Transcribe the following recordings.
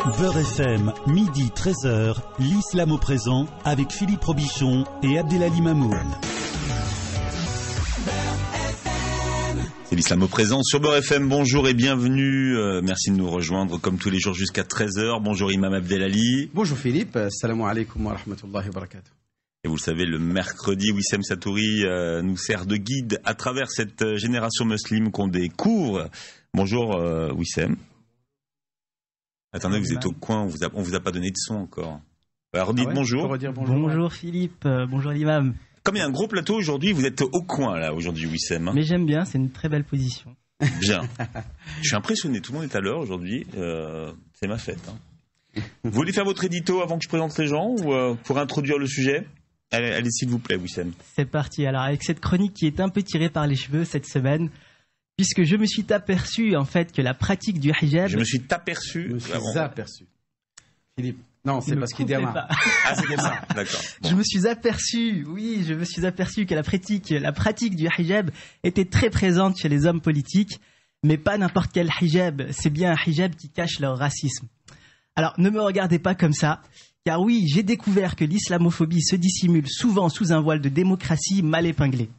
Beurre FM, midi 13h, l'islam au présent avec Philippe Robichon et Abdelali Mamoun. C'est l'islam au présent sur Beurre FM. Bonjour et bienvenue. Merci de nous rejoindre comme tous les jours jusqu'à 13h. Bonjour Imam Abdelali. Bonjour Philippe. Assalamu alaikum wa rahmatullahi wa barakatuh. Et vous le savez, le mercredi, Wissem Satouri nous sert de guide à travers cette génération musulmane qu'on découvre. Bonjour Wissem. Attendez, vous êtes au coin, on vous a pas donné de son encore. Alors dites bonjour. Bonjour Philippe, bonjour l'imam. Comme il y a un gros plateau aujourd'hui, vous êtes au coin là aujourd'hui, Wissem. Mais j'aime bien, c'est une très belle position. Bien. Je suis impressionné, tout le monde est à l'heure aujourd'hui. C'est ma fête. Vous voulez faire votre édito avant que je présente les gens ou pour introduire le sujet? Allez s'il vous plaît, Wissem. C'est parti. Alors avec cette chronique qui est un peu tirée par les cheveux cette semaine, puisque je me suis aperçu en fait que la pratique du hijab... Je me suis aperçu. Philippe. Non, c'est parce qu'il dit Ah, c'est comme ça. D'accord. Bon. Je me suis aperçu que la pratique du hijab était très présente chez les hommes politiques, mais pas n'importe quel hijab. C'est bien un hijab qui cache leur racisme. Alors, ne me regardez pas comme ça, car oui, j'ai découvert que l'islamophobie se dissimule souvent sous un voile de démocratie mal épinglé.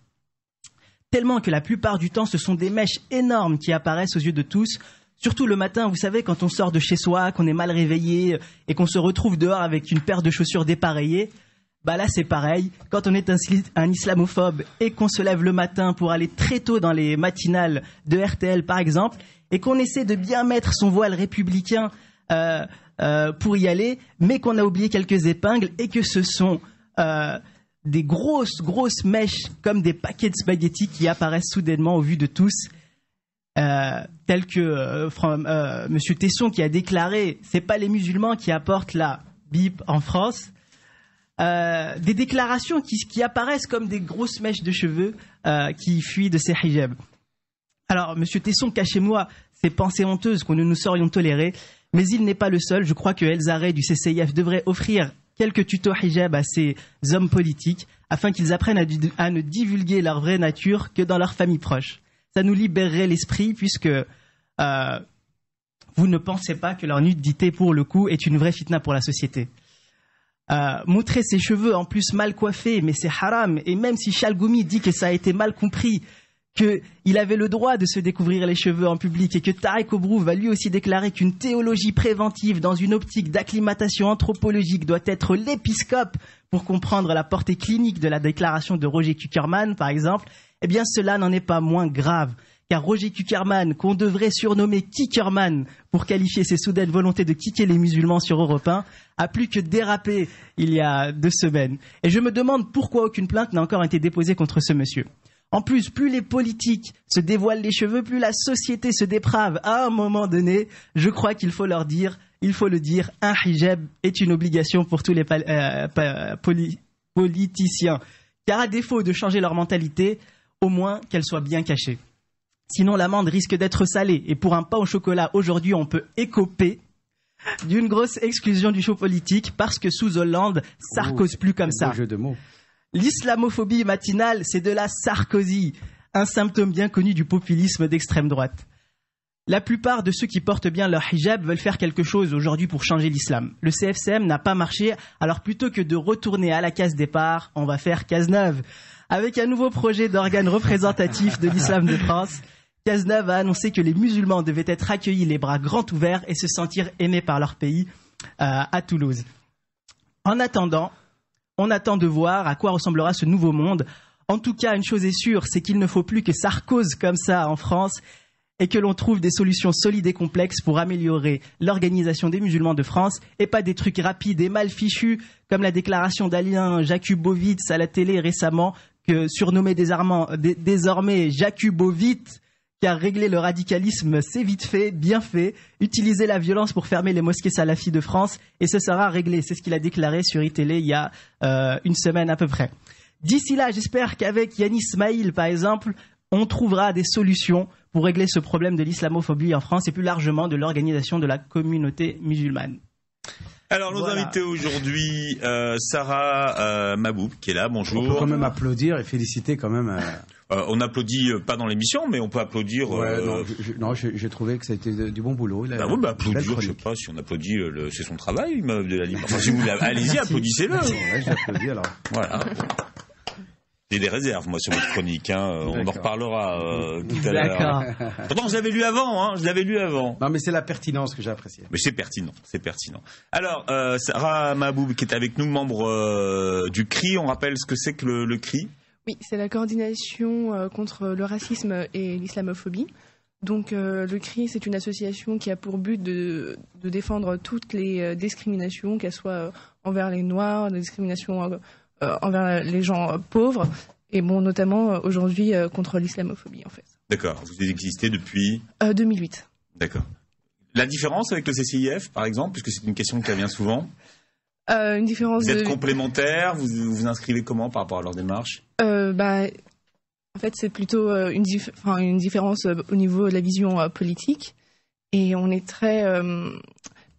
Tellement que la plupart du temps, ce sont des mèches énormes qui apparaissent aux yeux de tous, surtout le matin, vous savez, quand on sort de chez soi, qu'on est mal réveillé et qu'on se retrouve dehors avec une paire de chaussures dépareillées. Bah là, c'est pareil. Quand on est un islamophobe et qu'on se lève le matin pour aller très tôt dans les matinales de RTL, par exemple, et qu'on essaie de bien mettre son voile républicain pour y aller, mais qu'on a oublié quelques épingles et que ce sont des grosses mèches comme des paquets de spaghettis qui apparaissent soudainement au vu de tous. Tel que Monsieur Tesson qui a déclaré, c'est pas les musulmans qui apportent la bip en France. Des déclarations qui apparaissent comme des grosses mèches de cheveux qui fuient de ces hijabs. Alors, Monsieur Tesson, cachez-moi ces pensées honteuses que nous nous saurions tolérer, mais il n'est pas le seul. Je crois que Elzaré du CCIF devrait offrir quelques tutos hijab à ces hommes politiques afin qu'ils apprennent à ne divulguer leur vraie nature que dans leur famille proche. Ça nous libérerait l'esprit puisque vous ne pensez pas que leur nudité, pour le coup, est une vraie fitna pour la société. Montrer ses cheveux en plus mal coiffés, mais c'est haram. Et même si Chalgoumi dit que ça a été mal compris, qu'il avait le droit de se découvrir les cheveux en public et que Tarek Obrouf va lui aussi déclarer qu'une théologie préventive dans une optique d'acclimatation anthropologique doit être l'épiscope pour comprendre la portée clinique de la déclaration de Roger Kuckerman, par exemple, eh bien cela n'en est pas moins grave. Car Roger Kuckerman, qu'on devrait surnommer Kickerman pour qualifier ses soudaines volontés de kicker les musulmans sur Europe 1, a plus que dérapé il y a 2 semaines. Et je me demande pourquoi aucune plainte n'a encore été déposée contre ce monsieur. En plus, plus les politiques se dévoilent les cheveux, plus la société se déprave. À un moment donné, je crois qu'il faut le dire, un hijab est une obligation pour tous les politiciens. Car à défaut de changer leur mentalité, au moins qu'elle soit bien cachée. Sinon, l'amende risque d'être salée. Et pour un pain au chocolat, aujourd'hui, on peut écoper d'une grosse exclusion du show politique parce que sous Hollande, ça ne cause plus comme ça. Jeu de mots. L'islamophobie matinale, c'est de la Sarkozy, un symptôme bien connu du populisme d'extrême droite. La plupart de ceux qui portent bien leur hijab veulent faire quelque chose aujourd'hui pour changer l'islam. Le CFCM n'a pas marché, alors plutôt que de retourner à la case départ, on va faire case neuve. Avec un nouveau projet d'organe représentatif de l'islam de France, Cazeneuve a annoncé que les musulmans devaient être accueillis les bras grands ouverts et se sentir aimés par leur pays à Toulouse. En attendant, on attend de voir à quoi ressemblera ce nouveau monde. En tout cas, une chose est sûre, c'est qu'il ne faut plus que ça cause comme ça en France et que l'on trouve des solutions solides et complexes pour améliorer l'organisation des musulmans de France et pas des trucs rapides et mal fichus comme la déclaration d'Alain Jakubowicz à la télé récemment, surnommé désormais Jakubowicz, qui a réglé le radicalisme, c'est vite fait, bien fait, utiliser la violence pour fermer les mosquées salafis de France et ce sera réglé. C'est ce qu'il a déclaré sur iTélé il y a 1 semaine à peu près. D'ici là, j'espère qu'avec Yannis Ismail, par exemple, on trouvera des solutions pour régler ce problème de l'islamophobie en France et plus largement de l'organisation de la communauté musulmane. Alors, nos invités aujourd'hui, Sarah Maboub, qui est là, bonjour. On peut quand même applaudir et féliciter quand même On applaudit pas dans l'émission, mais on peut applaudir. J'ai trouvé que ça a été du bon boulot. Applaudir, je sais pas si on applaudit, c'est son travail, Imam Abdelali. Enfin, si vous voulez, allez-y, applaudissez-le. Ouais, j'applaudis alors. Voilà. J'ai des réserves, moi, sur votre chronique. On en reparlera tout à l'heure. Pourtant, je l'avais lu avant. Non, mais c'est la pertinence que j'ai appréciée. Mais c'est pertinent. Alors, Sarah Mahboub, qui est avec nous, membre du CRI. On rappelle ce que c'est que le CRI. Oui, c'est la coordination contre le racisme et l'islamophobie. Donc, le CRI, c'est une association qui a pour but de défendre toutes les discriminations, qu'elles soient envers les Noirs, des discriminations envers les gens pauvres, et bon, notamment aujourd'hui contre l'islamophobie, en fait. D'accord. Vous existez depuis 2008. D'accord. La différence avec le CCIF, par exemple, puisque c'est une question qui revient souvent. Une différence. Vous êtes complémentaires, vous vous inscrivez comment par rapport à leur démarche? En fait, c'est plutôt une différence au niveau de la vision politique, et on est très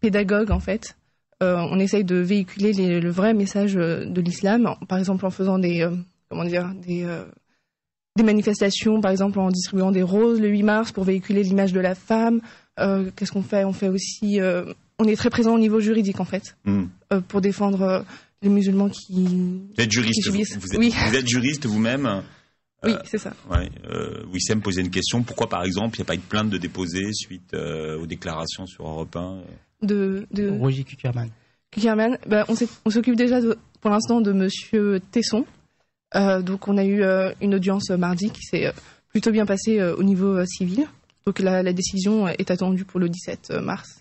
pédagogue, en fait. On essaye de véhiculer le vrai message de l'islam, par exemple en faisant des manifestations, par exemple en distribuant des roses le 8 mars pour véhiculer l'image de la femme. Qu'est-ce qu'on fait? On fait aussi, on est très présent au niveau juridique, en fait, pour défendre les musulmans qui. Vous êtes juriste, vous êtes juriste vous-même. Oui, c'est ça. Ouais, Wissem posait une question. Pourquoi, par exemple, il n'y a pas eu de plainte de déposer suite aux déclarations sur Europe 1 de Roger Kuckerman. On s'occupe déjà pour l'instant de Monsieur Tesson. Donc on a eu une audience mardi qui s'est plutôt bien passée au niveau civil. Donc la décision est attendue pour le 17 mars.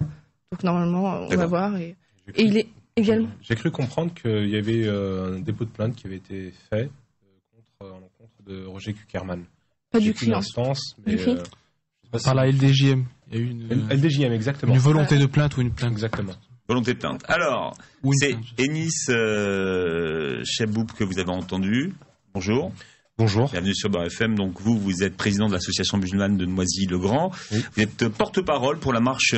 Donc normalement on va voir. Et il est également. J'ai cru comprendre qu'il y avait un dépôt de plainte qui avait été fait à l'encontre de Roger Kuckerman. Pas du CRI. Par la LDJM. Il y a eu une LDJM, exactement. Une volonté de plainte ou une plainte. Exactement. Volonté de plainte. Alors, c'est Enis Chebboub que vous avez entendu. Bonjour. Bonjour. Bienvenue sur Beurre FM. Donc vous êtes président de l'association musulmane de Noisy-le-Grand. Oui. Vous êtes porte-parole pour la marche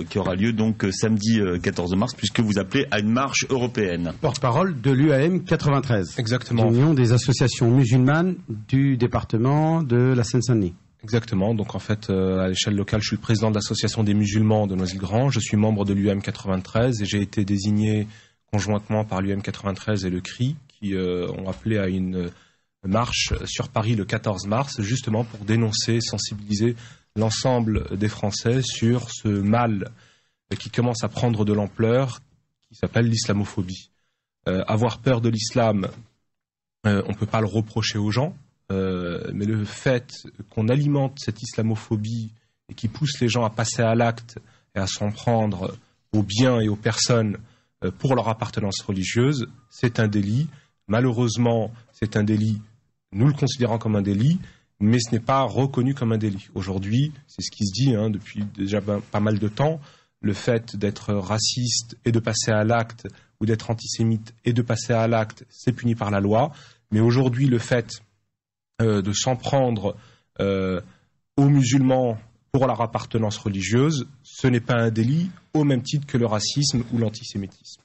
qui aura lieu donc samedi 14 mars, puisque vous appelez à une marche européenne. Porte-parole de l'UAM 93. Exactement. L'Union des associations musulmanes du département de la Seine-Saint-Denis. Exactement. Donc en fait, à l'échelle locale, je suis le président de l'association des musulmans de Noisy-le-Grand. Je suis membre de l'UM 93 et j'ai été désigné conjointement par l'UM 93 et le CRI qui ont appelé à une marche sur Paris le 14 mars, justement pour dénoncer, sensibiliser l'ensemble des Français sur ce mal qui commence à prendre de l'ampleur, qui s'appelle l'islamophobie. Avoir peur de l'islam, on ne peut pas le reprocher aux gens. Mais le fait qu'on alimente cette islamophobie et qui pousse les gens à passer à l'acte et à s'en prendre aux biens et aux personnes pour leur appartenance religieuse, c'est un délit. Malheureusement, c'est un délit, nous le considérons comme un délit, mais ce n'est pas reconnu comme un délit. Aujourd'hui, c'est ce qui se dit depuis déjà pas mal de temps, le fait d'être raciste et de passer à l'acte, ou d'être antisémite et de passer à l'acte, c'est puni par la loi. Mais aujourd'hui, le fait de s'en prendre aux musulmans pour leur appartenance religieuse, ce n'est pas un délit au même titre que le racisme ou l'antisémitisme.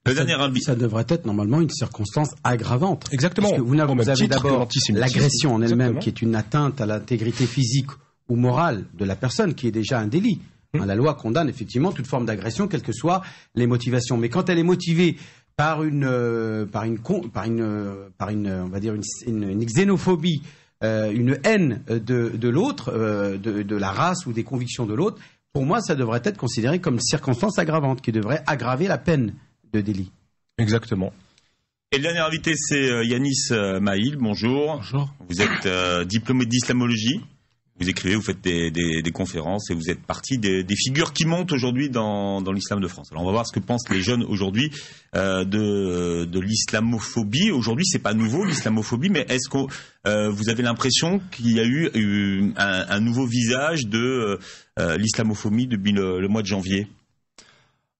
Ça devrait être normalement une circonstance aggravante. Exactement. Parce que vous avez d'abord l'agression en elle-même qui est une atteinte à l'intégrité physique ou morale de la personne qui est déjà un délit. La loi condamne effectivement toute forme d'agression, quelles que soient les motivations. Mais quand elle est motivée par une xénophobie, une haine de l'autre, de la race ou des convictions de l'autre, pour moi, ça devrait être considéré comme circonstance aggravante qui devrait aggraver la peine de délit. Exactement. Et le dernier invité, c'est Yanis Maïl. Bonjour. Bonjour. Vous êtes diplômé d'islamologie. Vous écrivez, vous faites des conférences et vous êtes partie des figures qui montent aujourd'hui dans l'islam de France. Alors on va voir ce que pensent les jeunes aujourd'hui de l'islamophobie. Aujourd'hui, c'est pas nouveau l'islamophobie, mais est-ce que vous avez l'impression qu'il y a eu un nouveau visage de l'islamophobie depuis le mois de janvier?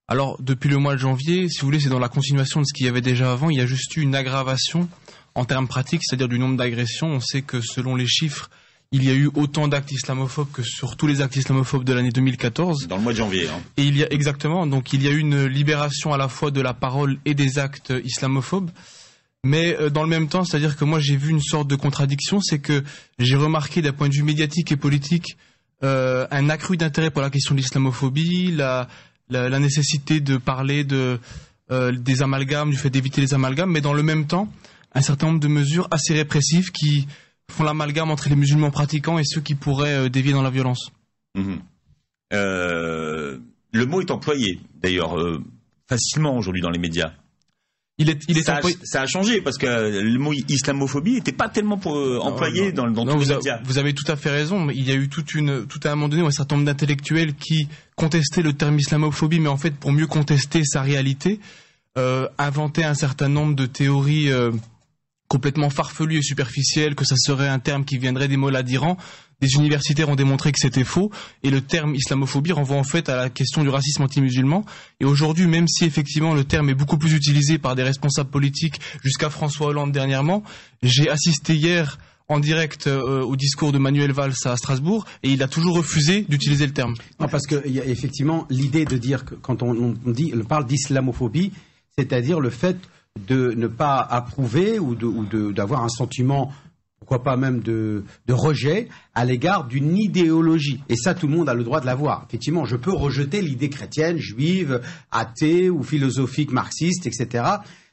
Alors, depuis le mois de janvier, si vous voulez, c'est dans la continuation de ce qu'il y avait déjà avant. Il y a juste eu une aggravation en termes pratiques, c'est-à-dire du nombre d'agressions. On sait que selon les chiffres, il y a eu autant d'actes islamophobes que sur tous les actes islamophobes de l'année 2014. Dans le mois de janvier. Et il y a, exactement, donc il y a eu une libération à la fois de la parole et des actes islamophobes. Mais dans le même temps, c'est-à-dire que moi j'ai vu une sorte de contradiction, c'est que j'ai remarqué d'un point de vue médiatique et politique un accru d'intérêt pour la question de l'islamophobie, la nécessité de parler des amalgames, du fait d'éviter les amalgames, mais dans le même temps, un certain nombre de mesures assez répressives qui font l'amalgame entre les musulmans pratiquants et ceux qui pourraient dévier dans la violence. Le mot est employé, d'ailleurs, facilement aujourd'hui dans les médias. Ça a changé parce que le mot islamophobie n'était pas tellement employé dans tous les médias. Vous avez tout à fait raison. Mais il y a eu tout à un moment donné un certain nombre d'intellectuels qui contestaient le terme islamophobie, mais en fait pour mieux contester sa réalité, inventaient un certain nombre de théories complètement farfelues et superficielles, que ça serait un terme qui viendrait des mollahs d'Iran. Des universitaires ont démontré que c'était faux, et le terme islamophobie renvoie en fait à la question du racisme anti-musulman. Et aujourd'hui, même si effectivement le terme est beaucoup plus utilisé par des responsables politiques, jusqu'à François Hollande dernièrement, j'ai assisté hier en direct au discours de Manuel Valls à Strasbourg, et il a toujours refusé d'utiliser le terme. Non, parce qu'il y a effectivement l'idée de dire que quand on parle d'islamophobie, c'est-à-dire le fait de ne pas approuver ou d'avoir un sentiment, pourquoi pas même de rejet à l'égard d'une idéologie. Et ça, tout le monde a le droit de l'avoir. Effectivement, je peux rejeter l'idée chrétienne, juive, athée ou philosophique, marxiste, etc.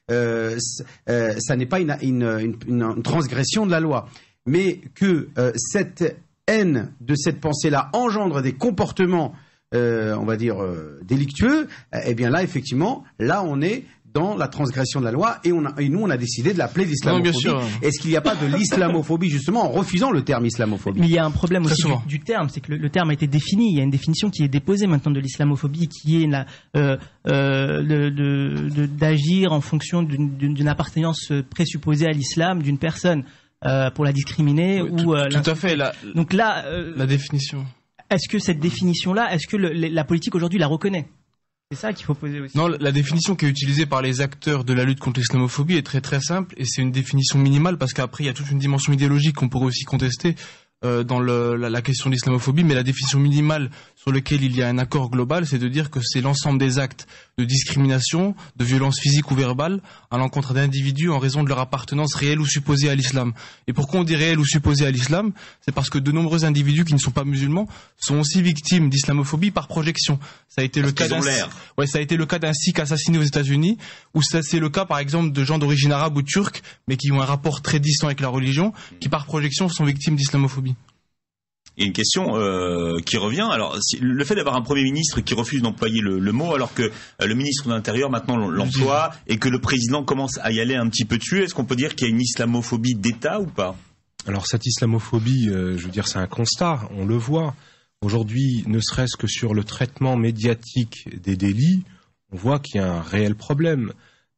Ça n'est pas une transgression de la loi. Mais que cette haine de cette pensée-là engendre des comportements, on va dire, délictueux, eh bien là, effectivement, là, on est dans la transgression de la loi, et nous on a décidé de l'appeler l'islamophobie. Est-ce qu'il n'y a pas de l'islamophobie justement en refusant le terme islamophobie? Mais il y a un problème aussi du terme, c'est que le terme a été défini, il y a une définition qui est déposée maintenant de l'islamophobie, qui est d'agir en fonction d'une appartenance présupposée à l'islam d'une personne pour la discriminer tout à fait. Donc là, la définition. Est-ce que cette définition-là, est-ce que la politique aujourd'hui la reconnaît? C'est ça qu'il faut poser aussi. Non, la définition qui est utilisée par les acteurs de la lutte contre l'islamophobie est très très simple, et c'est une définition minimale parce qu'après il y a toute une dimension idéologique qu'on pourrait aussi contester dans la question de l'islamophobie, mais la définition minimale sur laquelle il y a un accord global, c'est de dire que c'est l'ensemble des actes de discrimination, de violence physique ou verbale à l'encontre d'individus en raison de leur appartenance réelle ou supposée à l'islam. Et pourquoi on dit réelle ou supposée à l'islam? C'est parce que de nombreux individus qui ne sont pas musulmans sont aussi victimes d'islamophobie par projection. Ça a été le cas d'un Sikh assassiné aux États-Unis, ou c'est le cas par exemple de gens d'origine arabe ou turque, mais qui ont un rapport très distant avec la religion, qui par projection sont victimes d'islamophobie. Il y a une question qui revient. Alors, le fait d'avoir un Premier ministre qui refuse d'employer le mot, alors que le ministre de l'Intérieur maintenant l'emploie et que le président commence à y aller un petit peu dessus, est-ce qu'on peut dire qu'il y a une islamophobie d'État ou pas? Alors, cette islamophobie, je veux dire, c'est un constat, on le voit. Aujourd'hui, ne serait-ce que sur le traitement médiatique des délits, on voit qu'il y a un réel problème.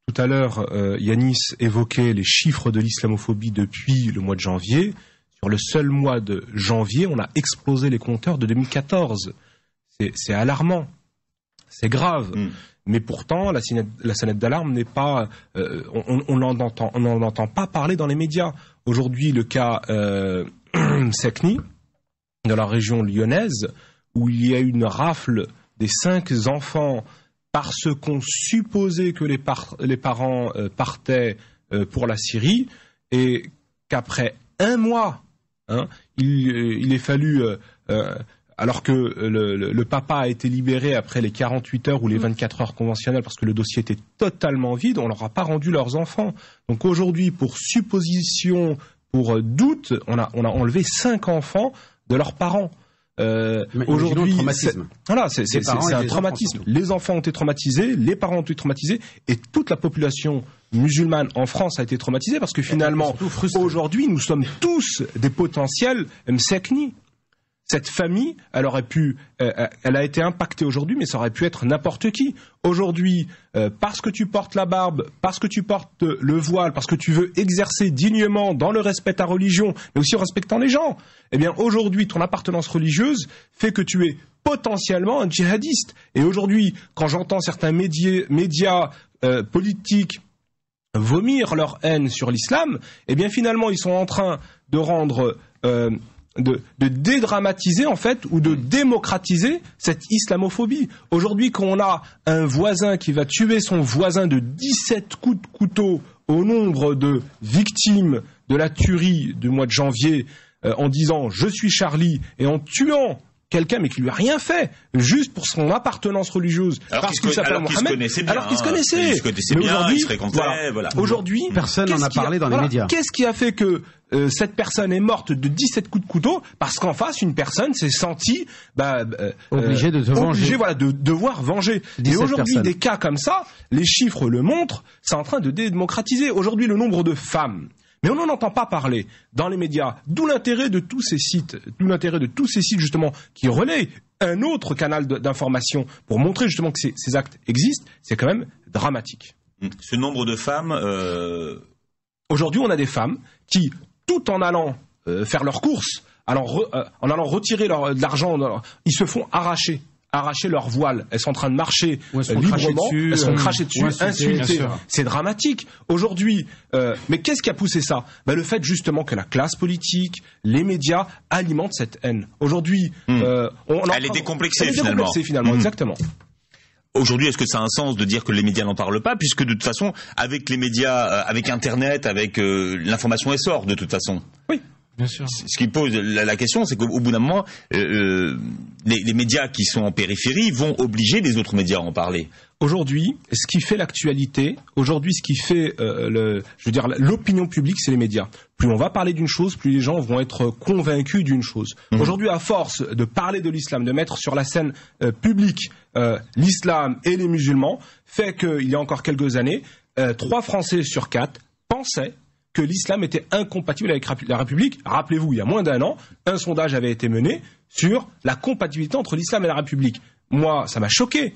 Tout à l'heure, Yanis évoquait les chiffres de l'islamophobie depuis le mois de janvier. Sur le seul mois de janvier, on a explosé les compteurs de 2014. C'est alarmant, c'est grave. Mais pourtant, la sonnette d'alarme n'est pas... on n'en entend pas parler dans les médias. Aujourd'hui, le cas Sekni, dans la région lyonnaise, où il y a eu une rafle des 5 enfants parce qu'on supposait que les parents partaient pour la Syrie, et qu'après un mois, il est fallu, alors que le papa a été libéré après les 48 heures ou les 24 heures conventionnelles parce que le dossier était totalement vide, on leur a pas rendu leurs enfants. Donc aujourd'hui, pour supposition, pour doute, on a enlevé 5 enfants de leurs parents. Aujourd'hui, c'est un traumatisme. Les enfants ont été traumatisés, les parents ont été traumatisés, et toute la population musulmane en France a été traumatisée parce que finalement, aujourd'hui, nous sommes tous des potentiels msekni. Cette famille, elle a été impactée aujourd'hui, mais ça aurait pu être n'importe qui. Aujourd'hui, parce que tu portes la barbe, parce que tu portes le voile, parce que tu veux exercer dignement dans le respect de ta religion, mais aussi en respectant les gens, eh bien aujourd'hui, ton appartenance religieuse fait que tu es potentiellement un djihadiste. Et aujourd'hui, quand j'entends certains médias politiques vomir leur haine sur l'islam, eh bien finalement, ils sont en train de rendre... de dédramatiser en fait ou de démocratiser cette islamophobie. Aujourd'hui, quand on a un voisin qui va tuer son voisin de 17 coups de couteau au nombre de victimes de la tuerie du mois de janvier en disant « je suis Charlie » et en tuant quelqu'un mais qui lui a rien fait, juste pour son appartenance religieuse, parce qu'il s'appelle Mohamed, alors qu'ils se connaissaient. Ils se connaissaient bien, ils se fréquentaient, voilà. Aujourd'hui, personne n'en a parlé dans les médias. Qu'est-ce qui a fait que cette personne est morte de 17 coups de couteau? Parce qu'en face, une personne s'est sentie obligée de se venger. Voilà, de devoir venger. Et aujourd'hui, des cas comme ça, les chiffres le montrent, c'est en train de démocratiser. Aujourd'hui, le nombre de femmes. Mais on n'en entend pas parler dans les médias, d'où l'intérêt de tous ces sites, justement qui relaient un autre canal d'information pour montrer justement que ces actes existent, c'est quand même dramatique. Ce nombre de femmes... Aujourd'hui, on a des femmes qui, tout en allant faire leurs courses, en allant retirer de l'argent, ils se font arracher leur voile, elles sont en train de marcher librement, elles sont crachées dessus, insultées. C'est dramatique. Aujourd'hui, mais qu'est-ce qui a poussé ça? Le fait justement que la classe politique, les médias alimentent cette haine. Aujourd'hui, elle est décomplexée finalement. Exactement. Aujourd'hui, est-ce que ça a un sens de dire que les médias n'en parlent pas, puisque de toute façon, avec les médias, avec Internet, avec l'information essor de toute façon? Oui. Bien sûr. Ce qui pose la question, c'est qu'au bout d'un moment, les médias qui sont en périphérie vont obliger les autres médias à en parler. Aujourd'hui, ce qui fait l'actualité, ce qui fait l'opinion publique, c'est les médias. Plus on va parler d'une chose, plus les gens vont être convaincus d'une chose. Aujourd'hui, à force de parler de l'islam, de mettre sur la scène publique l'islam et les musulmans, fait qu'il y a encore quelques années, 3 Français sur 4 pensaient que l'islam était incompatible avec la République. Rappelez-vous, il y a moins d'1 an, un sondage avait été mené sur la compatibilité entre l'islam et la République. Moi, ça m'a choqué.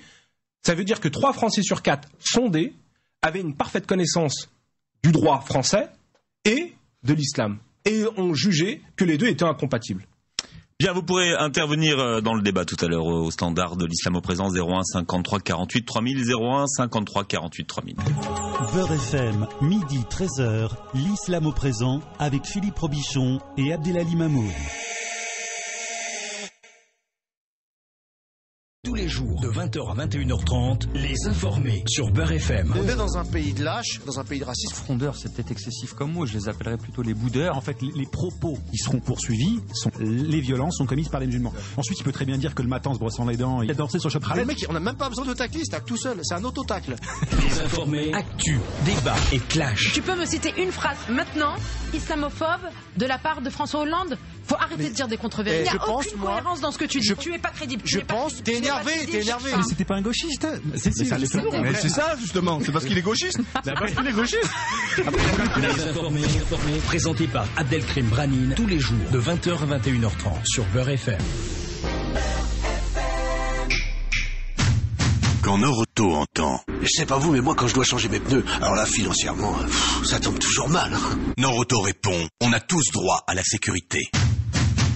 Ça veut dire que 3 Français sur 4 sondés avaient une parfaite connaissance du droit français et de l'islam. Et ont jugé que les deux étaient incompatibles. Bien, vous pourrez intervenir dans le débat tout à l'heure au standard de l'islam au présent 01 53 48 3000 01 53 48 3000. Beurre FM, midi 13h, l'islam au présent avec Philippe Robichon et Abdelali Mamour. Tous les jours, de 20h à 21h30, les informés sur Beurre FM. On est dans un pays de lâches, dans un pays de racistes. Frondeurs, c'est peut-être excessif comme mot, je les appellerais plutôt les boudeurs. En fait, les propos qui seront poursuivis, les violences sont commises par les musulmans. Ensuite, il peut très bien dire que le matin, en se brossant les dents, il a dansé sur Chop. Le mec, on n'a même pas besoin de tacle, il se tacle tout seul, c'est un auto-tacle. Les informés, actu, débat et clash. Tu peux me citer une phrase maintenant, islamophobe, de la part de François Hollande? Faut arrêter de dire des contre-vérités. Il n'y a aucune cohérence dans ce que tu dis. Tu es pas crédible. T'es énervé. Mais c'était pas un gauchiste. C'est ça, justement. C'est parce qu'il est gauchiste. Les informés, présentés par Abdelkrim Branine, tous les jours, de 20h à 21h30, sur Beurre FM. Quand Norauto entend... Je sais pas vous, mais moi quand je dois changer mes pneus, alors là financièrement, ça tombe toujours mal. Norauto répond, on a tous droit à la sécurité.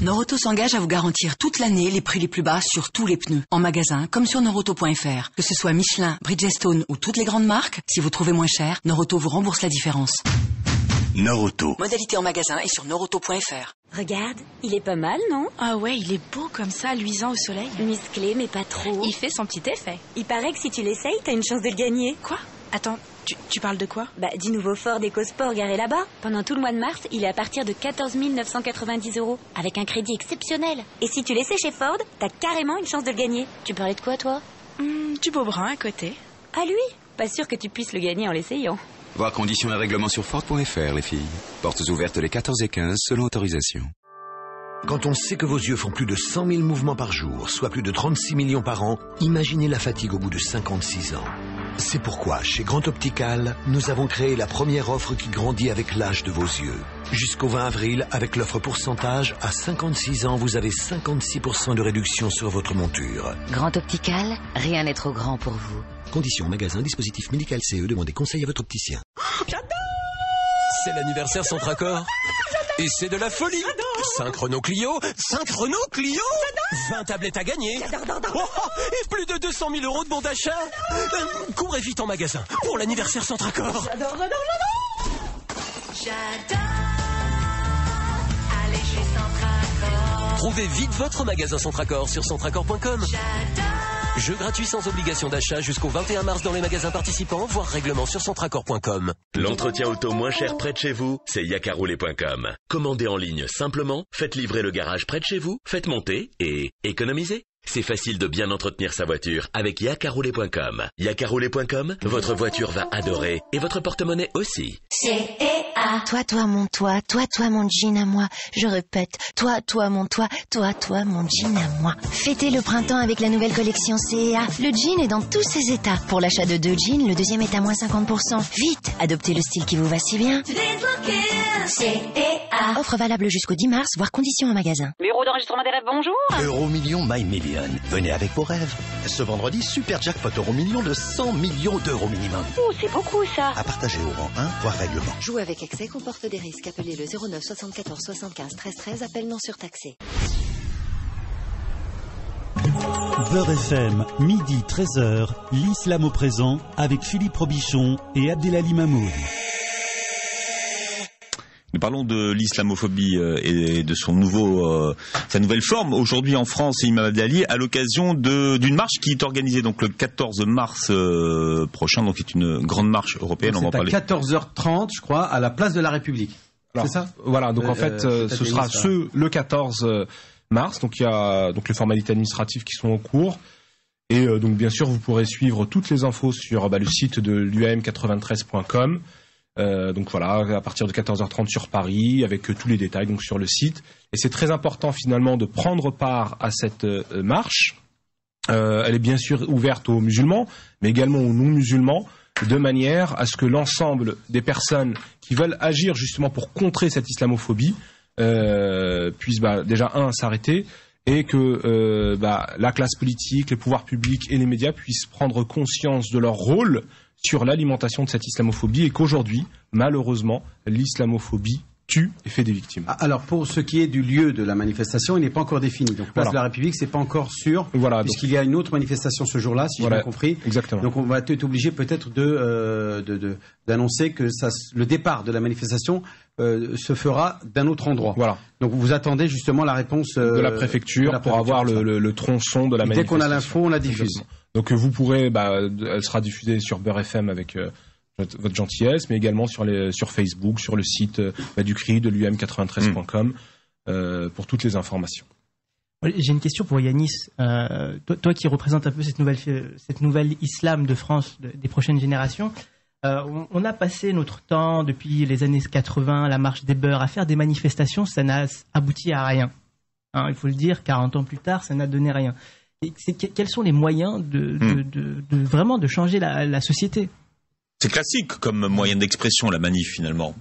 Norauto s'engage à vous garantir toute l'année les prix les plus bas sur tous les pneus, en magasin comme sur norauto.fr. Que ce soit Michelin, Bridgestone ou toutes les grandes marques, si vous trouvez moins cher, Norauto vous rembourse la différence. Norauto. Modalité en magasin et sur norauto.fr. Regarde, il est pas mal, non? Ah ouais, il est beau comme ça, luisant au soleil. Musclé, mais pas trop. Il fait son petit effet. Il paraît que si tu l'essayes, t'as une chance de le gagner. Quoi? Attends, tu parles de quoi? Du nouveau Ford EcoSport garé là-bas. Pendant tout le mois de mars, il est à partir de 14 990 €, avec un crédit exceptionnel. Et si tu l'essaies chez Ford, t'as carrément une chance de le gagner. Tu parlais de quoi, toi? Du beau brun à côté. Ah, lui? Pas sûr que tu puisses le gagner en l'essayant. Voir conditions et règlements sur Ford.fr, les filles. Portes ouvertes les 14 et 15, selon autorisation. Quand on sait que vos yeux font plus de 100 000 mouvements par jour, soit plus de 36 millions par an, imaginez la fatigue au bout de 56 ans. C'est pourquoi, chez Grand Optical, nous avons créé la première offre qui grandit avec l'âge de vos yeux. Jusqu'au 20 avril, avec l'offre pourcentage, à 56 ans, vous avez 56% de réduction sur votre monture. Grand Optical, rien n'est trop grand pour vous. Conditions magasin, dispositif médical CE, demandez conseil à votre opticien. J'adore! C'est l'anniversaire Centracor. Et c'est de la folie. 5 Renault Clio. 5 Renault Clio. 20 tablettes à gagner. Et plus de 200 000 € de bon d'achat. Courez vite en magasin pour l'anniversaire Centracor. J'adore. Allez chez Centracor. Trouvez vite votre magasin Centracor sur centracor.com. J'adore. Jeu gratuit sans obligation d'achat jusqu'au 21 mars dans les magasins participants, voire règlement sur centraccord.com. L'entretien auto moins cher près de chez vous, c'est yacaroulé.com. Commandez en ligne simplement, faites livrer le garage près de chez vous, faites monter et économisez. C'est facile de bien entretenir sa voiture avec yacaroulé.com. Yacaroulé.com, votre voiture va adorer et votre porte-monnaie aussi. CEA. Toi, mon toit, toi, mon jean à moi. Je répète, toi, mon toit, toi, mon jean à moi. Fêtez le printemps avec la nouvelle collection CEA. Le jean est dans tous ses états. Pour l'achat de 2 jeans, le deuxième est à moins 50%. Vite, adoptez le style qui vous va si bien. CEA. Offre valable jusqu'au 10 mars, voire conditions en magasin. Bureau d'enregistrement des rêves, bonjour. Euromillion My Million. Venez avec vos rêves. Ce vendredi, super jackpot Euromillion de 100 millions d'euros minimum. Oh, c'est beaucoup ça. À partager au rang 1, voire règlement. Jouer avec excès comporte des risques. Appelez le 09 74 75 13 13. Appel non surtaxé. Beurre FM, midi 13h, l'islam au présent avec Philippe Robichon et Abdelali Mamour. Nous parlons de l'islamophobie et de sa nouvelle forme aujourd'hui en France et Imam Abdelali à l'occasion d'une marche qui est organisée donc le 14 mars prochain, donc c'est une grande marche européenne. Donc, c'est à 14h30, je crois, à la place de la République. Alors, c'est ça? Voilà, donc en fait, ce sera le 14 mars. Donc il y a donc les formalités administratives qui sont en cours. Et donc bien sûr, vous pourrez suivre toutes les infos sur le site de l'UAM93.com. Donc voilà, à partir de 14h30 sur Paris, avec tous les détails donc sur le site. Et c'est très important finalement de prendre part à cette marche. Elle est bien sûr ouverte aux musulmans, mais également aux non-musulmans, de manière à ce que l'ensemble des personnes qui veulent agir justement pour contrer cette islamophobie puissent déjà s'arrêter, et que la classe politique, les pouvoirs publics et les médias puissent prendre conscience de leur rôle sur l'alimentation de cette islamophobie, et qu'aujourd'hui, malheureusement, l'islamophobie tue et fait des victimes. Alors, pour ce qui est du lieu de la manifestation, il n'est pas encore défini. Donc, place de la République, c'est pas encore sûr, puisqu'il y a une autre manifestation ce jour-là, si j'ai bien compris. Exactement. Donc, on va être obligé peut-être d'annoncer que le départ de la manifestation se fera d'un autre endroit. Voilà. Donc, vous attendez justement la réponse de la préfecture pour avoir le tronçon de la manifestation. Dès qu'on a l'info, on la diffuse. Exactement. Donc vous pourrez, elle sera diffusée sur Beurre FM avec votre gentillesse, mais également sur Facebook, sur le site du CRI, de l'UM93.com, pour toutes les informations. J'ai une question pour Yanis. Toi qui représente un peu cette nouvelle islam de France des prochaines générations, on a passé notre temps depuis les années 80, la marche des beurs, à faire des manifestations, ça n'a abouti à rien. Il faut le dire, 40 ans plus tard, ça n'a donné rien. Quels sont les moyens de vraiment de changer la société? C'est classique comme moyen d'expression, la manif, finalement.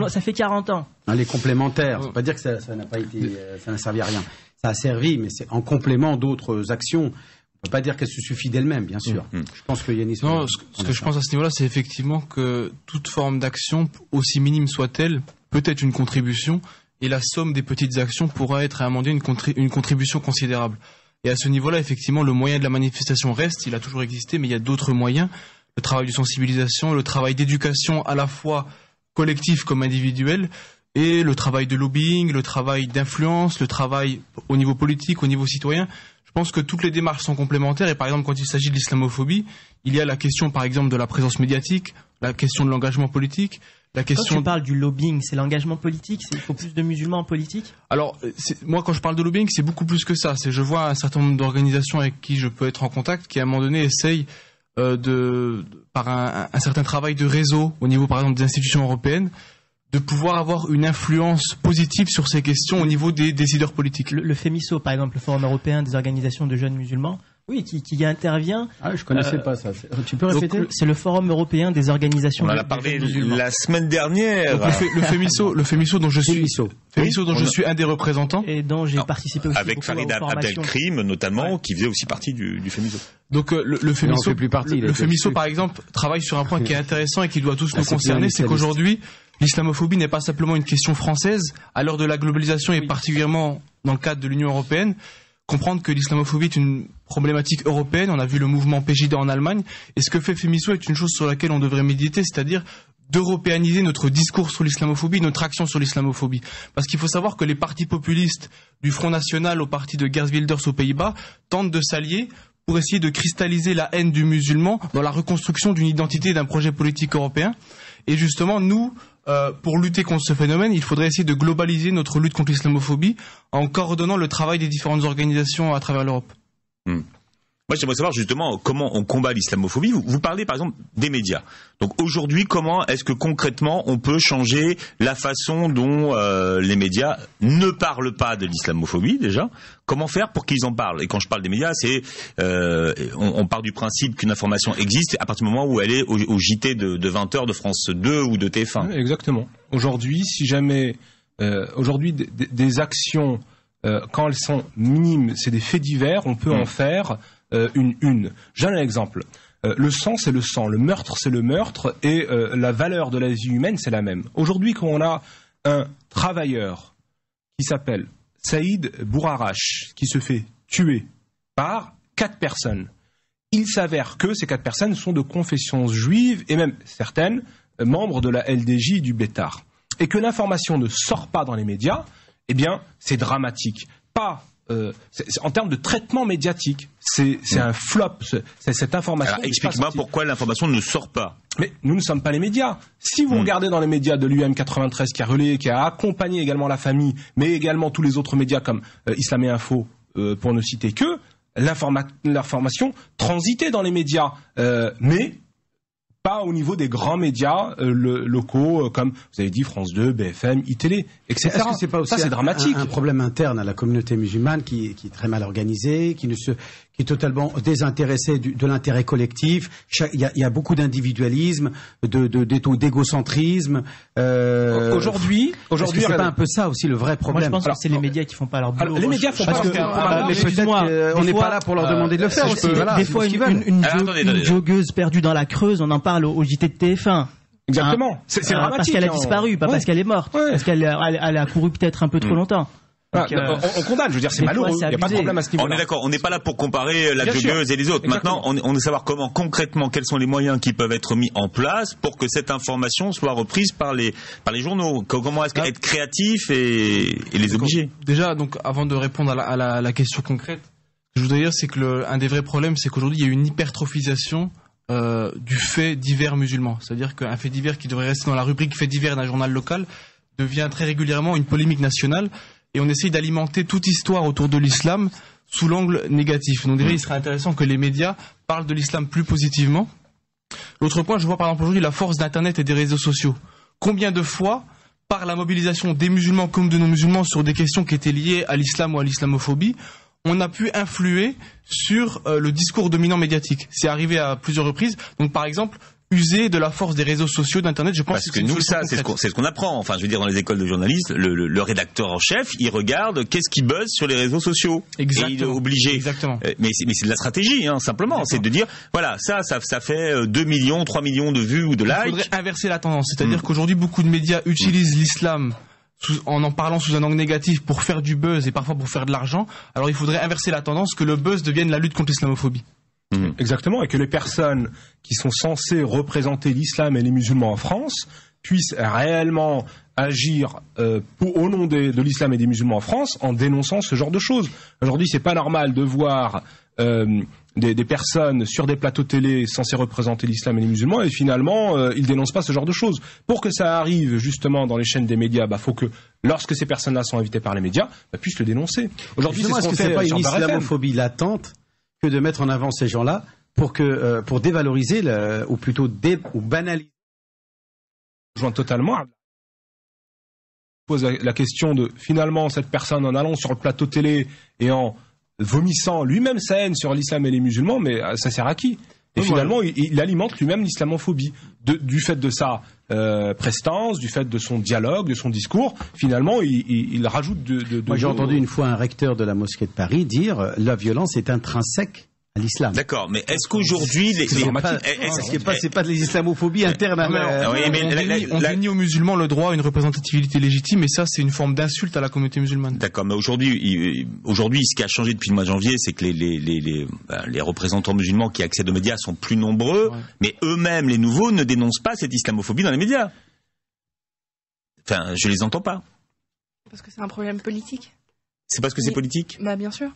Ça fait 40 ans. Les complémentaires, ça ne veut pas dire que ça n'a pas été, ça n'a servi à rien. Ça a servi, mais c'est en complément d'autres actions. On ne peut pas dire qu'elle se suffit d'elle-même, bien sûr. Je pense que Yanis... Non, ce que je pense à ce niveau-là, c'est effectivement que toute forme d'action, aussi minime soit-elle, peut être une contribution, et la somme des petites actions pourra être à un moment donné une contribution considérable. Et à ce niveau-là, effectivement, le moyen de la manifestation reste, il a toujours existé, mais il y a d'autres moyens. Le travail de sensibilisation, le travail d'éducation à la fois collectif comme individuel, et le travail de lobbying, le travail d'influence, le travail au niveau politique, au niveau citoyen. Je pense que toutes les démarches sont complémentaires, et par exemple, quand il s'agit de l'islamophobie, il y a la question, par exemple, de la présence médiatique, la question de l'engagement politique, la question... Quand tu parles du lobbying, c'est l'engagement politique, il faut plus de musulmans en politique? Alors, moi, quand je parle de lobbying, c'est beaucoup plus que ça. Je vois un certain nombre d'organisations avec qui je peux être en contact qui, à un moment donné, essayent par un certain travail de réseau, au niveau, par exemple, des institutions européennes, de pouvoir avoir une influence positive sur ces questions au niveau des décideurs politiques. Le FEMISO, par exemple, le Forum européen des organisations de jeunes musulmans, oui, qui intervient. Ah, je connaissais pas ça. Tu peux répéter? C'est le Forum européen des organisations. On en a parlé la semaine dernière. Donc, le FEMISO dont je suis un des représentants et dont j'ai participé aussi avec Farid Abdelkrim notamment, qui faisait aussi partie du FEMISO. Donc le FEMISO par exemple travaille sur un point qui est intéressant et qui doit tous nous concerner, c'est qu'aujourd'hui l'islamophobie n'est pas simplement une question française. À l'heure de la globalisation et particulièrement dans le cadre de l'Union européenne, comprendre que l'islamophobie est une problématique européenne. On a vu le mouvement Pegida en Allemagne, et ce que fait FEMISO est une chose sur laquelle on devrait méditer, c'est-à-dire d'européaniser notre discours sur l'islamophobie, notre action sur l'islamophobie. Parce qu'il faut savoir que les partis populistes, du Front National au parti de Geert Wilders aux Pays-Bas, tentent de s'allier pour essayer de cristalliser la haine du musulman dans la reconstruction d'une identité et d'un projet politique européen. Et justement, nous, pour lutter contre ce phénomène, il faudrait essayer de globaliser notre lutte contre l'islamophobie en coordonnant le travail des différentes organisations à travers l'Europe. Moi, j'aimerais savoir justement comment on combat l'islamophobie. Vous parlez par exemple des médias. Donc aujourd'hui, comment est-ce que concrètement on peut changer la façon dont les médias ne parlent pas de l'islamophobie déjà? Comment faire pour qu'ils en parlent? Et quand je parle des médias, c'est on part du principe qu'une information existe à partir du moment où elle est au JT de 20h de France 2 ou de TF1. Exactement. Aujourd'hui, si jamais aujourd'hui des actions quand elles sont minimes, c'est des faits divers, on peut en faire une. J'ai un exemple. Le sang, c'est le sang. Le meurtre, c'est le meurtre. Et la valeur de la vie humaine, c'est la même. Aujourd'hui, quand on a un travailleur qui s'appelle Saïd Bourarache, qui se fait tuer par 4 personnes, il s'avère que ces 4 personnes sont de confession juive et même certaines membres de la LDJ et du Bétar. Et que l'information ne sort pas dans les médias, eh bien, c'est dramatique. En termes de traitement médiatique, c'est un flop, cette information. Alors, explique-moi pourquoi l'information ne sort pas. Mais nous ne sommes pas les médias. Si vous regardez dans les médias de l'UM93 qui a relayé, qui a accompagné également la famille, mais également tous les autres médias comme Islam et Info, pour ne citer que, l'information transitait dans les médias, mais pas au niveau des grands médias locaux comme vous avez dit France 2, BFM, iTélé, etc. Est-ce que c'est pas aussi ça, c'est dramatique. Un problème interne à la communauté musulmane qui est très mal organisée, qui est totalement désintéressée de l'intérêt collectif. Il y a beaucoup d'individualisme, d'égocentrisme. Aujourd'hui, c'est pas un peu ça aussi le vrai problème? Moi, je pense que c'est les médias qui font pas leur boulot. Les médias font pas leur boulot. Mais peut-être qu'on n'est pas là pour leur demander de le faire aussi. Des fois, une joggeuse perdue dans la Creuse, on en parle au JT de TF1. Exactement. C'est dramatique. Parce qu'elle a disparu, pas parce qu'elle est morte. Parce qu'elle a couru peut-être un peu trop longtemps. Donc, on condamne, je veux dire, c'est malheureux, il n'y a pas de problème à ce niveau-là. On est d'accord, on n'est pas là pour comparer la joggeuse et les autres. Exactement. Maintenant, on veut savoir comment, concrètement, quels sont les moyens qui peuvent être mis en place pour que cette information soit reprise par les journaux. Comment est-ce qu'être créatif et les obliger? Déjà, donc, avant de répondre à la question concrète, ce que je voudrais dire, c'est que un des vrais problèmes, c'est qu'aujourd'hui, il y a une hypertrophisation du fait divers musulman. C'est-à-dire qu'un fait divers qui devrait rester dans la rubrique fait divers d'un journal local devient très régulièrement une polémique nationale. Et on essaye d'alimenter toute histoire autour de l'islam sous l'angle négatif. Donc déjà, il serait intéressant que les médias parlent de l'islam plus positivement. L'autre point, je vois par exemple aujourd'hui la force d'Internet et des réseaux sociaux. Combien de fois, par la mobilisation des musulmans comme de non-musulmans sur des questions qui étaient liées à l'islam ou à l'islamophobie, on a pu influer sur le discours dominant médiatique. C'est arrivé à plusieurs reprises. Donc par exemple, user de la force des réseaux sociaux, d'Internet, je pense parce que nous, ça, c'est ce qu'on apprend. Enfin, je veux dire, dans les écoles de journalistes, le rédacteur en chef, il regarde qu'est-ce qui buzz sur les réseaux sociaux. Exactement. Et il est obligé. Exactement. Mais c'est de la stratégie, hein, simplement. C'est de dire, voilà, ça fait 2 millions, 3 millions de vues ou de likes. Il faudrait inverser la tendance. C'est-à-dire qu'aujourd'hui, beaucoup de médias utilisent l'islam en parlant sous un angle négatif pour faire du buzz et parfois pour faire de l'argent. Alors, il faudrait inverser la tendance, que le buzz devienne la lutte contre l'islamophobie. Exactement, et que les personnes qui sont censées représenter l'islam et les musulmans en France puissent réellement agir au nom de l'islam et des musulmans en France en dénonçant ce genre de choses. Aujourd'hui, c'est pas normal de voir des personnes sur des plateaux télé censées représenter l'islam et les musulmans et finalement ils dénoncent pas ce genre de choses. Pour que ça arrive justement dans les chaînes des médias, faut que lorsque ces personnes-là sont invitées par les médias, puissent le dénoncer. Aujourd'hui, est-ce que c'est pas une islamophobie latente que de mettre en avant ces gens-là pour dévaloriser ou plutôt ou banaliser? Je rejoins totalement. Pose la question de finalement cette personne en allant sur le plateau télé et en vomissant lui-même sa haine sur l'islam et les musulmans, mais ça sert à qui? Et finalement, il alimente lui-même l'islamophobie du fait de sa prestance, du fait de son dialogue, de son discours. Finalement, il rajoute Moi, j'ai entendu une fois un recteur de la mosquée de Paris dire la violence est intrinsèque à l'islam. D'accord, mais est-ce qu'aujourd'hui c'est pas de l'islamophie interne on dénie aux musulmans le droit à une représentativité légitime, et ça c'est une forme d'insulte à la communauté musulmane. D'accord, mais aujourd'hui ce qui a changé depuis le mois de janvier, c'est que les représentants musulmans qui accèdent aux médias sont plus nombreux, mais eux-mêmes, les nouveaux, ne dénoncent pas cette islamophobie dans les médias. Enfin, je les entends pas. Parce que c'est un problème politique. C'est parce que c'est politique ? Bah bien sûr.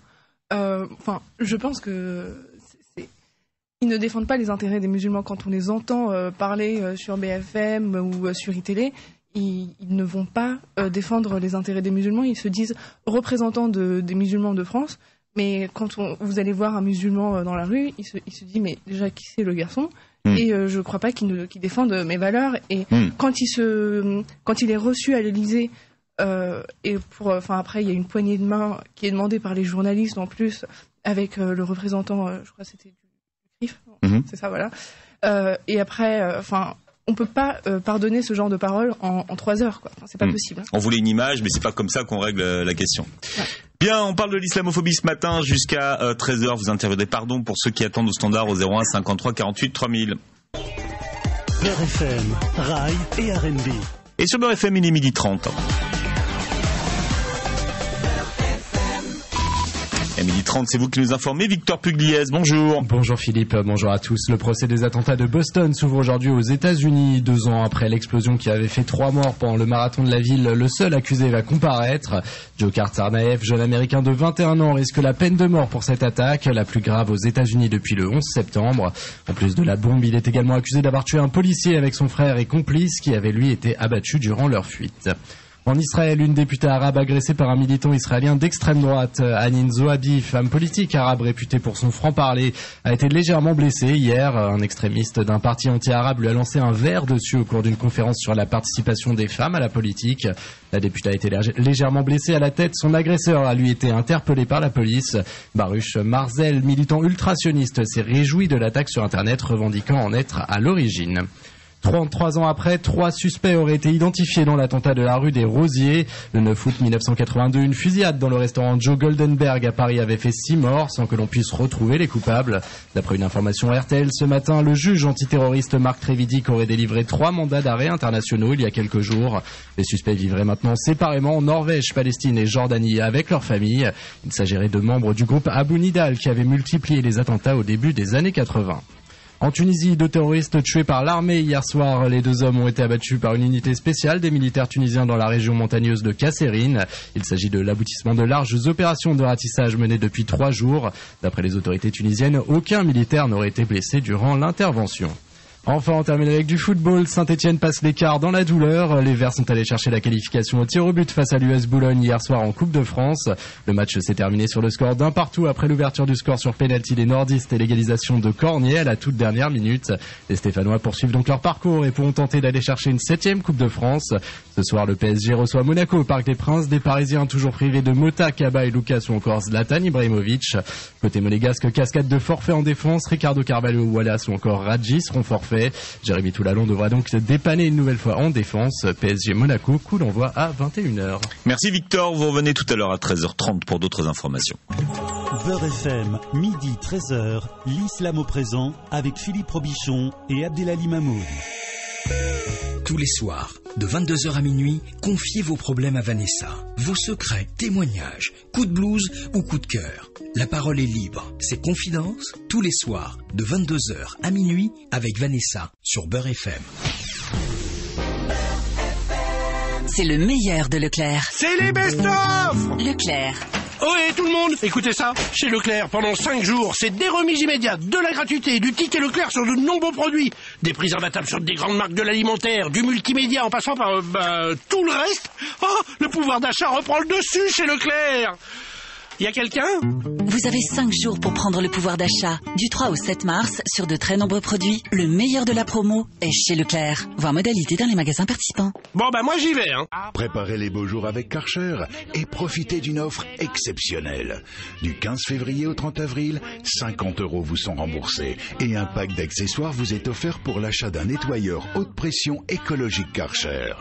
Je pense que ils ne défendent pas les intérêts des musulmans. Quand on les entend parler sur BFM ou sur iTélé, ils ne vont pas défendre les intérêts des musulmans. Ils se disent représentants des musulmans de France. Mais quand vous allez voir un musulman dans la rue, il se dit mais déjà qui c'est le garçon et je crois pas qu'il défende mes valeurs. Et quand il est reçu à l'Élysée et après il y a une poignée de main qui est demandée par les journalistes en plus avec le représentant, je crois que c'était du CRIF, c'est ça voilà. Et après on peut pas pardonner ce genre de paroles en 3 heures, quoi. Enfin, c'est pas possible. On voulait une image, mais c'est pas comme ça qu'on règle la question. Ouais. Bien, on parle de l'islamophobie ce matin jusqu'à 13h. Vous interviendrez, pardon, pour ceux qui attendent au standard au 01 53 48 3000. Beurre FM, Rail et R&B. Et sur Beurre FM, il est 12h30. À 12h30, c'est vous qui nous informez. Victor Pugliese, bonjour. Bonjour Philippe, bonjour à tous. Le procès des attentats de Boston s'ouvre aujourd'hui aux États-Unis. 2 ans après l'explosion qui avait fait 3 morts pendant le marathon de la ville, le seul accusé va comparaître. Dzhokhar Tsarnaev, jeune américain de 21 ans, risque la peine de mort pour cette attaque, la plus grave aux États-Unis depuis le 11 septembre. En plus de la bombe, il est également accusé d'avoir tué un policier avec son frère et complice qui avait lui été abattu durant leur fuite. En Israël, une députée arabe agressée par un militant israélien d'extrême droite, Hanin Zohabi, femme politique arabe réputée pour son franc-parler, a été légèrement blessée hier. Un extrémiste d'un parti anti-arabe lui a lancé un verre dessus au cours d'une conférence sur la participation des femmes à la politique. La députée a été légèrement blessée à la tête. Son agresseur a lui été interpellé par la police. Baruch Marzel, militant ultra-sioniste, s'est réjoui de l'attaque sur Internet, revendiquant en être à l'origine. 33 ans après, 3 suspects auraient été identifiés dans l'attentat de la rue des Rosiers. Le 9 août 1982, une fusillade dans le restaurant Joe Goldenberg à Paris avait fait 6 morts sans que l'on puisse retrouver les coupables. D'après une information RTL ce matin, le juge antiterroriste Marc Trévidic aurait délivré 3 mandats d'arrêt internationaux il y a quelques jours. Les suspects vivraient maintenant séparément en Norvège, Palestine et Jordanie avec leurs familles. Il s'agirait de membres du groupe Abu Nidal qui avait multiplié les attentats au début des années 80. En Tunisie, 2 terroristes tués par l'armée hier soir. Les 2 hommes ont été abattus par une unité spéciale des militaires tunisiens dans la région montagneuse de Kasserine. Il s'agit de l'aboutissement de larges opérations de ratissage menées depuis 3 jours. D'après les autorités tunisiennes, aucun militaire n'aurait été blessé durant l'intervention. Enfin, on termine avec du football. Saint-Etienne passe l'écart dans la douleur. Les Verts sont allés chercher la qualification au tir au but face à l'US Boulogne hier soir en Coupe de France. Le match s'est terminé sur le score d'1-1 après l'ouverture du score sur pénalty des nordistes et l'égalisation de Cornier à la toute dernière minute. Les Stéphanois poursuivent donc leur parcours et pourront tenter d'aller chercher une 7e Coupe de France. Ce soir, le PSG reçoit Monaco au Parc des Princes. Des Parisiens toujours privés de Mota, Kaba et Lucas ou encore Zlatan Ibrahimovic. Côté monégasque, cascade de forfait en défense. Ricardo Carvalho, Wallace ou encore Radji seront forfaits. Jérémy Toulalon devra donc se dépanner une nouvelle fois en défense. PSG Monaco, coup d'envoi à 21h. Merci Victor, vous revenez tout à l'heure à 13h30 pour d'autres informations. Beurre FM, midi 13h, l'islam au présent avec Philippe Robichon et Abdelali Mamoud. Tous les soirs, de 22h à minuit, confiez vos problèmes à Vanessa. Vos secrets, témoignages, coups de blues ou coups de cœur. La parole est libre. C'est Confidence, tous les soirs, de 22h à minuit, avec Vanessa, sur Beurre FM. C'est le meilleur de Leclerc. C'est les best-of Leclerc. Ohé tout le monde, écoutez ça. Chez Leclerc, pendant 5 jours, c'est des remises immédiates, de la gratuité, du ticket Leclerc sur de nombreux produits. Des prix imbattables sur des grandes marques de l'alimentaire, du multimédia en passant par tout le reste. Oh, le pouvoir d'achat reprend le dessus chez Leclerc. Y a quelqu'un ? Vous avez 5 jours pour prendre le pouvoir d'achat. Du 3 au 7 mars, sur de très nombreux produits, le meilleur de la promo est chez Leclerc. Voir modalité dans les magasins participants. Bon moi j'y vais hein. Préparez les beaux jours avec Karcher et profitez d'une offre exceptionnelle. Du 15 février au 30 avril, 50 € vous sont remboursés et un pack d'accessoires vous est offert pour l'achat d'un nettoyeur haute pression écologique Karcher.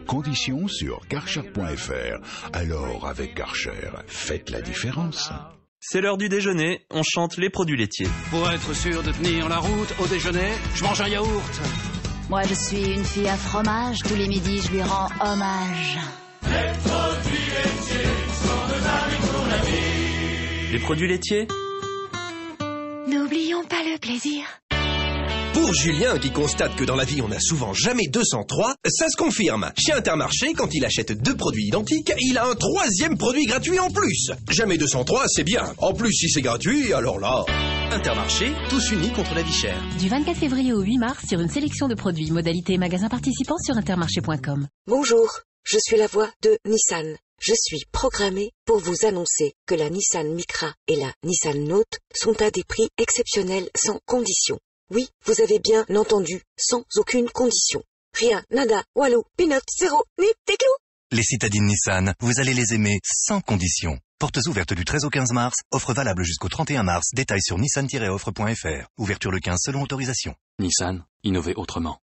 Conditions sur karcher.fr. Alors avec Karcher, faites la différence. C'est l'heure du déjeuner, on chante les produits laitiers. Pour être sûr de tenir la route au déjeuner, je mange un yaourt. Moi je suis une fille à fromage, tous les midis je lui rends hommage. Les produits laitiers sont de amis pour la vie. Les produits laitiers ? N'oublions pas le plaisir. Pour Pour Julien, qui constate que dans la vie on n'a souvent jamais 203, ça se confirme. Chez Intermarché, quand il achète 2 produits identiques, il a un 3e produit gratuit en plus. Jamais 203, c'est bien. En plus, si c'est gratuit, alors là... Intermarché, tous unis contre la vie chère. Du 24 février au 8 mars sur une sélection de produits. Modalités et magasins participants sur intermarché.com. Bonjour, je suis la voix de Nissan. Je suis programmée pour vous annoncer que la Nissan Micra et la Nissan Note sont à des prix exceptionnels sans condition. Oui, vous avez bien entendu, sans aucune condition. Rien, nada, walou, peanut, zéro, ni des clous. Les citadines Nissan, vous allez les aimer sans condition. Portes ouvertes du 13 au 15 mars, offre valable jusqu'au 31 mars, détails sur nissan-offre.fr. Ouverture le 15 selon autorisation. Nissan, innover autrement.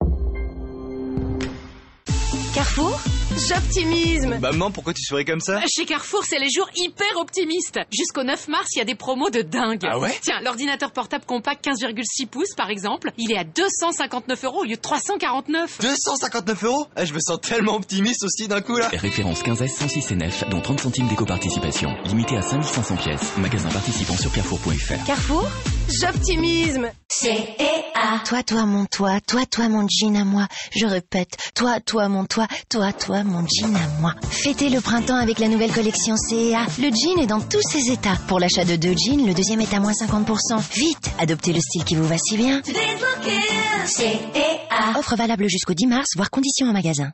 Carrefour, j'optimisme. Maman, pourquoi tu souris comme ça? Chez Carrefour, c'est les jours hyper optimistes. Jusqu'au 9 mars, il y a des promos de dingue. Ah ouais? Tiens, l'ordinateur portable compact 15,6 pouces, par exemple, il est à 259 € au lieu de 349. 259 €? Ah, je me sens tellement optimiste aussi d'un coup là. Référence 15S 106 NF, dont 30 centimes d'éco-participation. Limité à 5500 pièces. Magasin participant sur carrefour.fr. Carrefour, j'optimisme. C-E-A. Toi, mon toi, toi, mon jean à moi. Je répète, toi, mon toi, mon jean à moi. Fêtez le printemps avec la nouvelle collection C&A. Le jean est dans tous ses états. Pour l'achat de 2 jeans, le deuxième est à moins 50%. Vite, adoptez le style qui vous va si bien. C&A. Offre valable jusqu'au 10 mars, voire conditions en magasin.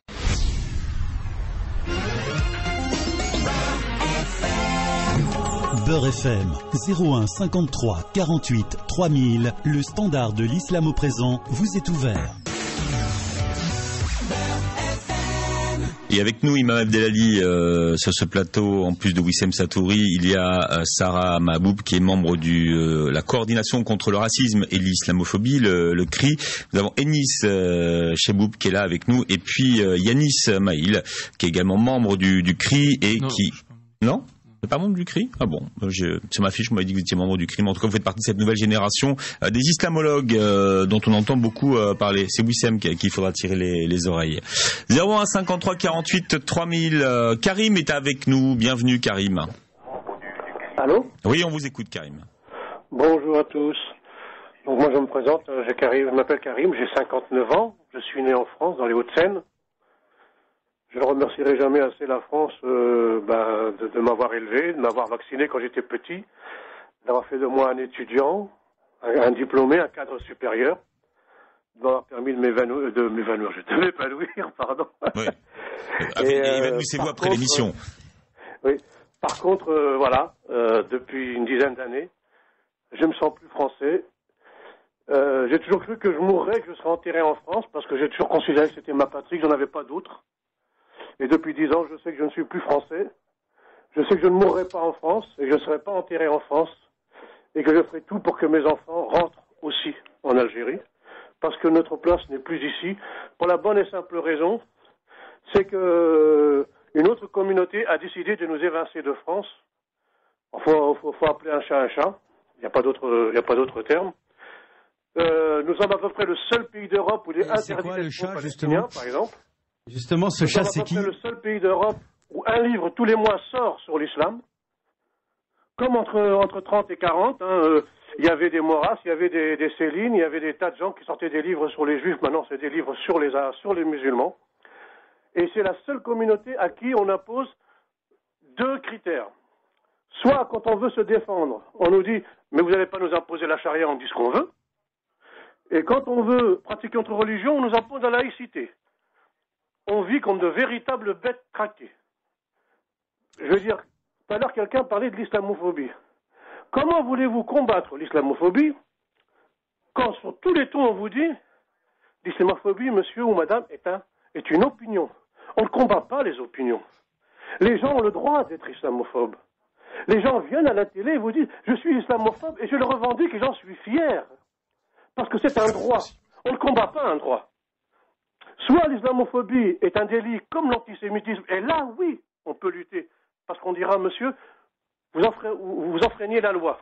Beurre FM 01 53 48 3000, le standard de l'islam au présent vous est ouvert. Et avec nous, Imam Abdelali, sur ce plateau, en plus de Wissem Satouri, il y a Sarah Mahboub, qui est membre de la coordination contre le racisme et l'islamophobie, le CRI. Nous avons Enis Cheboub qui est là avec nous, et puis Yanis Maïl, qui est également membre du CRI et qui... Non ? Vous n'êtes pas membre du CRI? Ah bon, sur ma fiche, on m'avait dit que vous étiez membre du CRI, mais en tout cas, vous faites partie de cette nouvelle génération des islamologues dont on entend beaucoup parler. C'est Wissem qu'il faudra tirer les oreilles. 01 53 48 3000. Karim est avec nous. Bienvenue, Karim. Allô? Oui, on vous écoute, Karim. Bonjour à tous. Donc moi, je me présente. Je m'appelle Karim, j'ai 59 ans. Je suis né en France, dans les Hauts-de-Seine. Je ne remercierai jamais assez la France de m'avoir élevé, de m'avoir vacciné quand j'étais petit, d'avoir fait de moi un étudiant, un diplômé, un cadre supérieur, de m'avoir permis de m'évanouir, de m'épanouir, pardon. Oui. Évanouissez-vous après l'émission. Oui. Par contre, depuis une dizaine d'années, je me sens plus français. J'ai toujours cru que je mourrais, que je serais enterré en France, parce que j'ai toujours considéré que c'était ma patrie, que j'en avais pas d'autre. Et depuis 10 ans, je sais que je ne suis plus français. Je sais que je ne mourrai pas en France et que je ne serai pas enterré en France et que je ferai tout pour que mes enfants rentrent aussi en Algérie parce que notre place n'est plus ici pour la bonne et simple raison, c'est que une autre communauté a décidé de nous évincer de France. Il faut appeler un chat un chat. Il n'y a pas d'autre terme. Nous sommes à peu près le seul pays d'Europe où il est interdit d'être palestinien, par exemple. Justement, ce chat, c'est qui? C'est le seul pays d'Europe où un livre tous les mois sort sur l'islam. Comme entre 30 et 40, il y avait des Maurras, il y avait des Céline, il y avait des tas de gens qui sortaient des livres sur les juifs. Maintenant, c'est des livres sur les musulmans. Et c'est la seule communauté à qui on impose 2 critères. Soit, quand on veut se défendre, on nous dit « mais vous n'allez pas nous imposer la charia, on dit ce qu'on veut ». Et quand on veut pratiquer notre religion, on nous impose la laïcité. On vit comme de véritables bêtes traquées. Je veux dire, tout à l'heure, quelqu'un parlait de l'islamophobie. Comment voulez-vous combattre l'islamophobie quand sur tous les tons on vous dit l'islamophobie, monsieur ou madame, est une opinion. On ne combat pas les opinions. Les gens ont le droit d'être islamophobes. Les gens viennent à la télé et vous disent je suis islamophobe et je le revendique et j'en suis fier. Parce que c'est un droit. On ne combat pas un droit. Soit l'islamophobie est un délit comme l'antisémitisme, et là, oui, on peut lutter. Parce qu'on dira, monsieur, vous enfreignez la loi.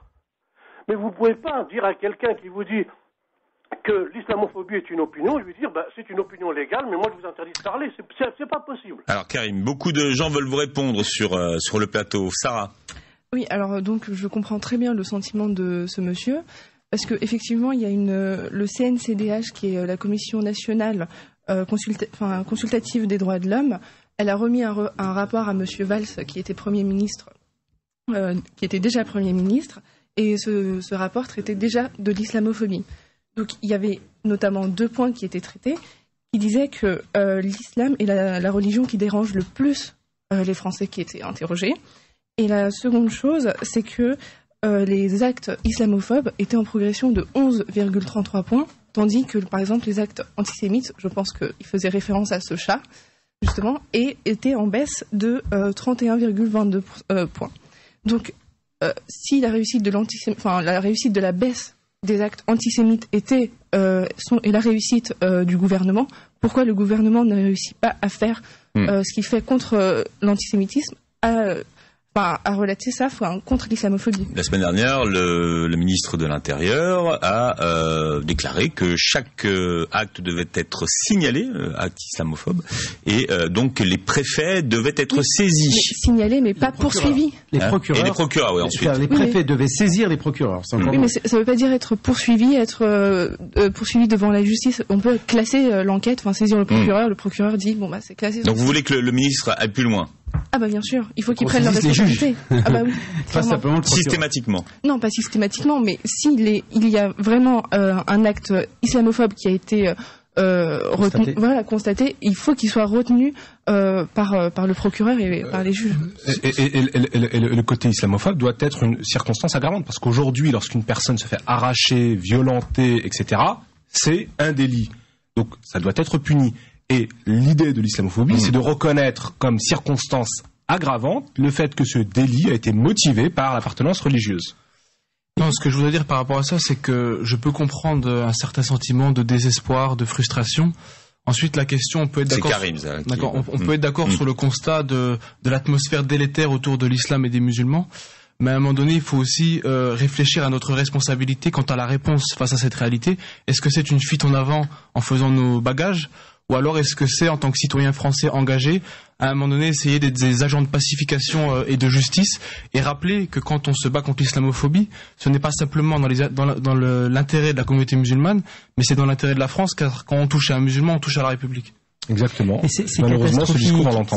Mais vous ne pouvez pas dire à quelqu'un qui vous dit que l'islamophobie est une opinion, et lui dire, c'est une opinion légale, mais moi je vous interdis de parler. C'est pas possible. Alors Karim, beaucoup de gens veulent vous répondre sur le plateau. Sarah? Oui, alors donc je comprends très bien le sentiment de ce monsieur. parce que effectivement, il y a le CNCDH, qui est la Commission nationale consultative des droits de l'homme. Elle a remis un rapport à Monsieur Valls, qui était Premier ministre, qui était déjà Premier ministre, et ce rapport traitait déjà de l'islamophobie. Donc il y avait notamment 2 points qui étaient traités, qui disaient que l'islam est la religion qui dérange le plus les Français qui étaient interrogés. Et la seconde chose, c'est que les actes islamophobes étaient en progression de 11,33 points, tandis que, par exemple, les actes antisémites, je pense qu'il faisait référence à ce chat, justement, et étaient en baisse de 31,22 points. Donc, si la réussite de la baisse des actes antisémites est la réussite du gouvernement, pourquoi le gouvernement ne réussit pas à faire ce qu'il fait contre l'antisémitisme, à relater ça contre l'islamophobie. La semaine dernière, le ministre de l'Intérieur a déclaré que chaque acte devait être signalé, acte islamophobe, et donc les préfets devaient être saisis. Signalés, mais pas poursuivis. Les procureurs. Et les procureurs, oui, ensuite. Les préfets devaient saisir les procureurs. Oui, mais ça ne veut pas dire être poursuivi, poursuivi devant la justice. On peut classer l'enquête, saisir le procureur. Le procureur dit, c'est classé. Donc vous voulez que le ministre aille plus loin? Ah bien sûr, il faut qu'ils prennent leur responsabilité. Ah bah oui. Pas simplement systématiquement. Non, pas systématiquement, mais il y a vraiment un acte islamophobe qui a été constaté, il faut qu'il soit retenu par le procureur et par les juges. Et le côté islamophobe doit être une circonstance aggravante, parce qu'aujourd'hui, lorsqu'une personne se fait arracher, violenter, etc., c'est un délit. Donc ça doit être puni. Et l'idée de l'islamophobie, c'est de reconnaître comme circonstance aggravante le fait que ce délit a été motivé par l'appartenance religieuse. Non, ce que je voudrais dire par rapport à ça, c'est que je peux comprendre un certain sentiment de désespoir, de frustration. Ensuite, la question, on peut être d'accord. C'est Karim, ça. D'accord, on peut être d'accord sur le constat de l'atmosphère délétère autour de l'islam et des musulmans. Mais à un moment donné, il faut aussi réfléchir à notre responsabilité quant à la réponse face à cette réalité. Est-ce que c'est une fuite en avant en faisant nos bagages? Ou alors est-ce que c'est, en tant que citoyen français engagé, à un moment donné, essayer d'être des agents de pacification et de justice, et rappeler que quand on se bat contre l'islamophobie, ce n'est pas simplement dans l'intérêt de la communauté musulmane, mais c'est dans l'intérêt de la France, car quand on touche à un musulman, on touche à la République. Exactement. Et c'est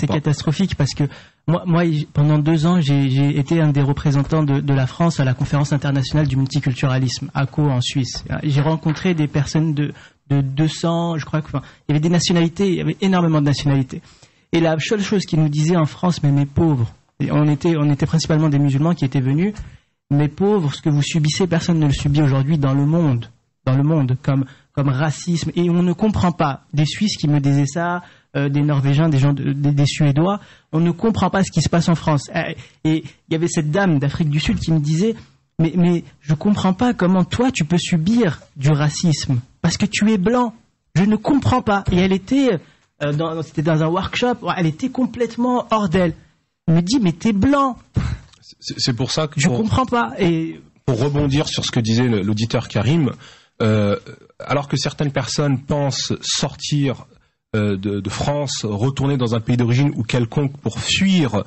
catastrophique parce que moi, pendant 2 ans, j'ai été un des représentants de la France à la conférence internationale du multiculturalisme à Caux en Suisse. J'ai rencontré des personnes de 200, je crois qu'il y avait des nationalités, il y avait énormément de nationalités. Et la seule chose qu'ils nous disaient en France, mais mes pauvres, on était principalement des musulmans qui étaient venus, mes pauvres, ce que vous subissez, personne ne le subit aujourd'hui dans le monde, comme racisme. Et on ne comprend pas. Des Suisses qui me disaient ça, des Norvégiens, des Suédois, on ne comprend pas ce qui se passe en France. Et il y avait cette dame d'Afrique du Sud qui me disait, mais je comprends pas comment toi tu peux subir du racisme parce que tu es blanc. Je ne comprends pas. Et elle était c'était dans un workshop, elle était complètement hors d'elle. Elle me dit, mais t'es blanc. C'est pour ça que je comprends pas. Et pour rebondir sur ce que disait l'auditeur Karim, alors que certaines personnes pensent sortir de France, retourner dans un pays d'origine ou quelconque pour fuir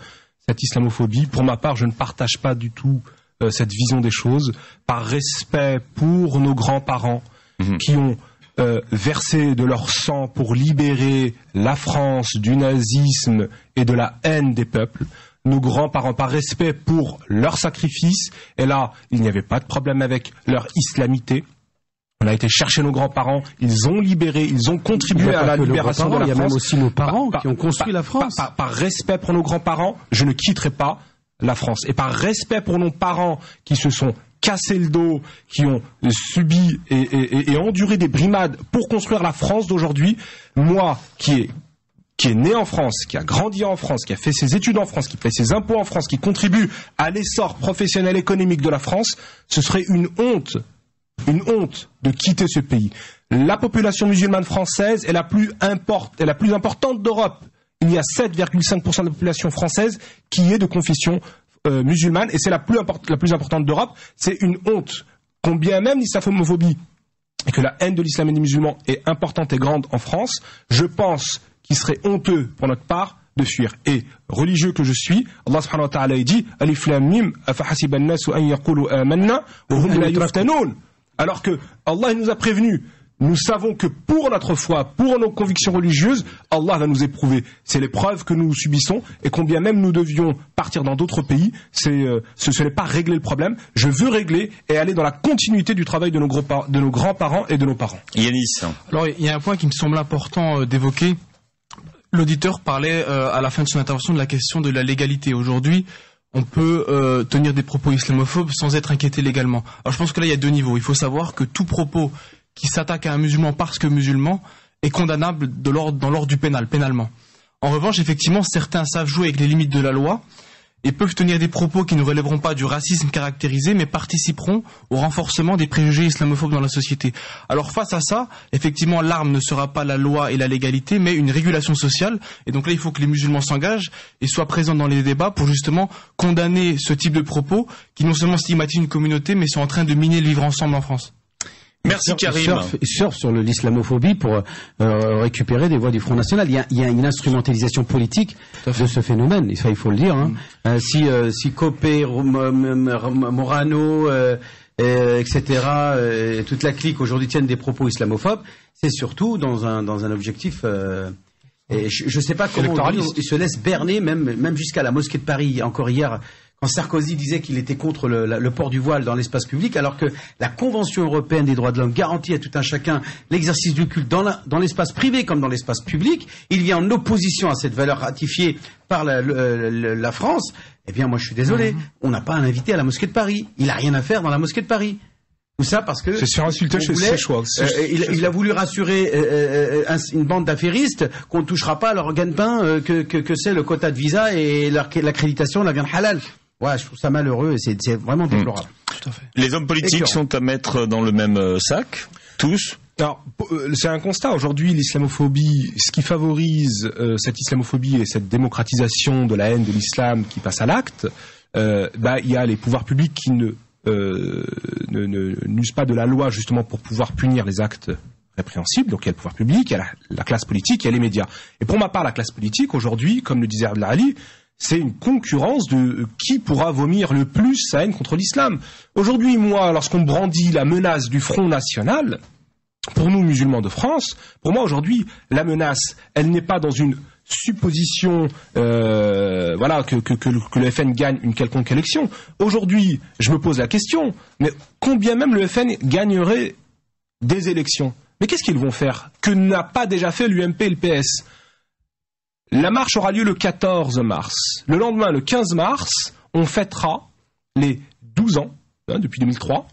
cette islamophobie, pour ma part, je ne partage pas du tout cette vision des choses, par respect pour nos grands-parents qui ont versé de leur sang pour libérer la France du nazisme et de la haine des peuples. Nos grands-parents, par respect pour leur sacrifice, et là, il n'y avait pas de problème avec leur islamité. On a été chercher nos grands-parents, ils ont libéré, ils ont contribué à la libération de la France. Il y a même aussi nos parents qui ont construit la France. Par respect pour nos grands-parents, je ne quitterai pas la France. Et par respect pour nos parents qui se sont cassés le dos, qui ont subi et enduré des brimades pour construire la France d'aujourd'hui, moi qui est né en France, qui a grandi en France, qui a fait ses études en France, qui paie ses impôts en France, qui contribue à l'essor professionnel économique de la France, ce serait une honte de quitter ce pays. La population musulmane française est la plus importante d'Europe. Il y a 7,5% de la population française qui est de confession musulmane, et c'est la plus importante d'Europe. C'est une honte. Combien même l'islamophobie et que la haine de l'islam et des musulmans est importante et grande en France, je pense qu'il serait honteux pour notre part de fuir. Et religieux que je suis, Allah subhanahu wa ta'ala dit Alif Lam Mim afahasiba an-nasu an yaqulu amanna wa hum la yuftanoun. Alors que Allah nous a prévenus. Nous savons que pour notre foi, pour nos convictions religieuses, Allah va nous éprouver. C'est l'épreuve que nous subissons et combien même nous devions partir dans d'autres pays, ce n'est pas régler le problème. Je veux régler et aller dans la continuité du travail de nos grands-parents et de nos parents. Yanis. Alors, il y a un point qui me semble important d'évoquer. L'auditeur parlait à la fin de son intervention de la question de la légalité. Aujourd'hui, on peut tenir des propos islamophobes sans être inquiété légalement. Alors je pense que là, il y a deux niveaux. Il faut savoir que tout propos qui s'attaque à un musulman parce que musulman est condamnable dans l'ordre du pénal, pénalement. En revanche, effectivement, certains savent jouer avec les limites de la loi et peuvent tenir des propos qui ne relèveront pas du racisme caractérisé, mais participeront au renforcement des préjugés islamophobes dans la société. Alors face à ça, effectivement, l'arme ne sera pas la loi et la légalité, mais une régulation sociale. Et donc là, il faut que les musulmans s'engagent et soient présents dans les débats pour justement condamner ce type de propos qui non seulement stigmatisent une communauté, mais sont en train de miner le vivre ensemble en France. Merci Karim. Il surfe sur l'islamophobie pour récupérer des voix du Front National. Il y a une instrumentalisation politique de ce phénomène. Et ça, il faut le dire. Si Copé, Morano, etc., toute la clique aujourd'hui tiennent des propos islamophobes, c'est surtout dans un objectif. Et je ne sais pas comment ils se laissent berner, même jusqu'à la mosquée de Paris. Encore hier, quand Sarkozy disait qu'il était contre le port du voile dans l'espace public, alors que la Convention européenne des droits de l'homme garantit à tout un chacun l'exercice du culte dans l'espace privé comme dans l'espace public, il vient en opposition à cette valeur ratifiée par la France. Eh bien, moi, je suis désolé, on n'a pas un invité à la mosquée de Paris. Il n'a rien à faire dans la mosquée de Paris. Tout ça parce que c'est sur insulter ses choix. Il a voulu rassurer une bande d'affairistes qu'on ne touchera pas à leur gagne-pain que c'est le quota de visa et l'accréditation de la viande halal. Ouais, je trouve ça malheureux et c'est vraiment déplorable. Tout à fait. Les hommes politiques sont à mettre dans le même sac, tous. Alors, c'est un constat. Aujourd'hui, l'islamophobie, ce qui favorise cette islamophobie et cette démocratisation de la haine de l'islam qui passe à l'acte, il y a les pouvoirs publics qui n'usent pas de la loi justement pour pouvoir punir les actes répréhensibles. Donc il y a le pouvoir public, il y a la classe politique, il y a les médias. Et pour ma part, la classe politique, aujourd'hui, comme le disait Abdelali, c'est une concurrence de qui pourra vomir le plus sa haine contre l'islam. Aujourd'hui, moi, lorsqu'on brandit la menace du Front National, pour nous, musulmans de France, pour moi, aujourd'hui, la menace, elle n'est pas dans une supposition que le FN gagne une quelconque élection. Aujourd'hui, je me pose la question, mais combien même le FN gagnerait des élections? Mais qu'est-ce qu'ils vont faire que n'a pas déjà fait l'UMP et le PS? La marche aura lieu le 14 mars. Le lendemain, le 15 mars, on fêtera les 12 ans, depuis 2003,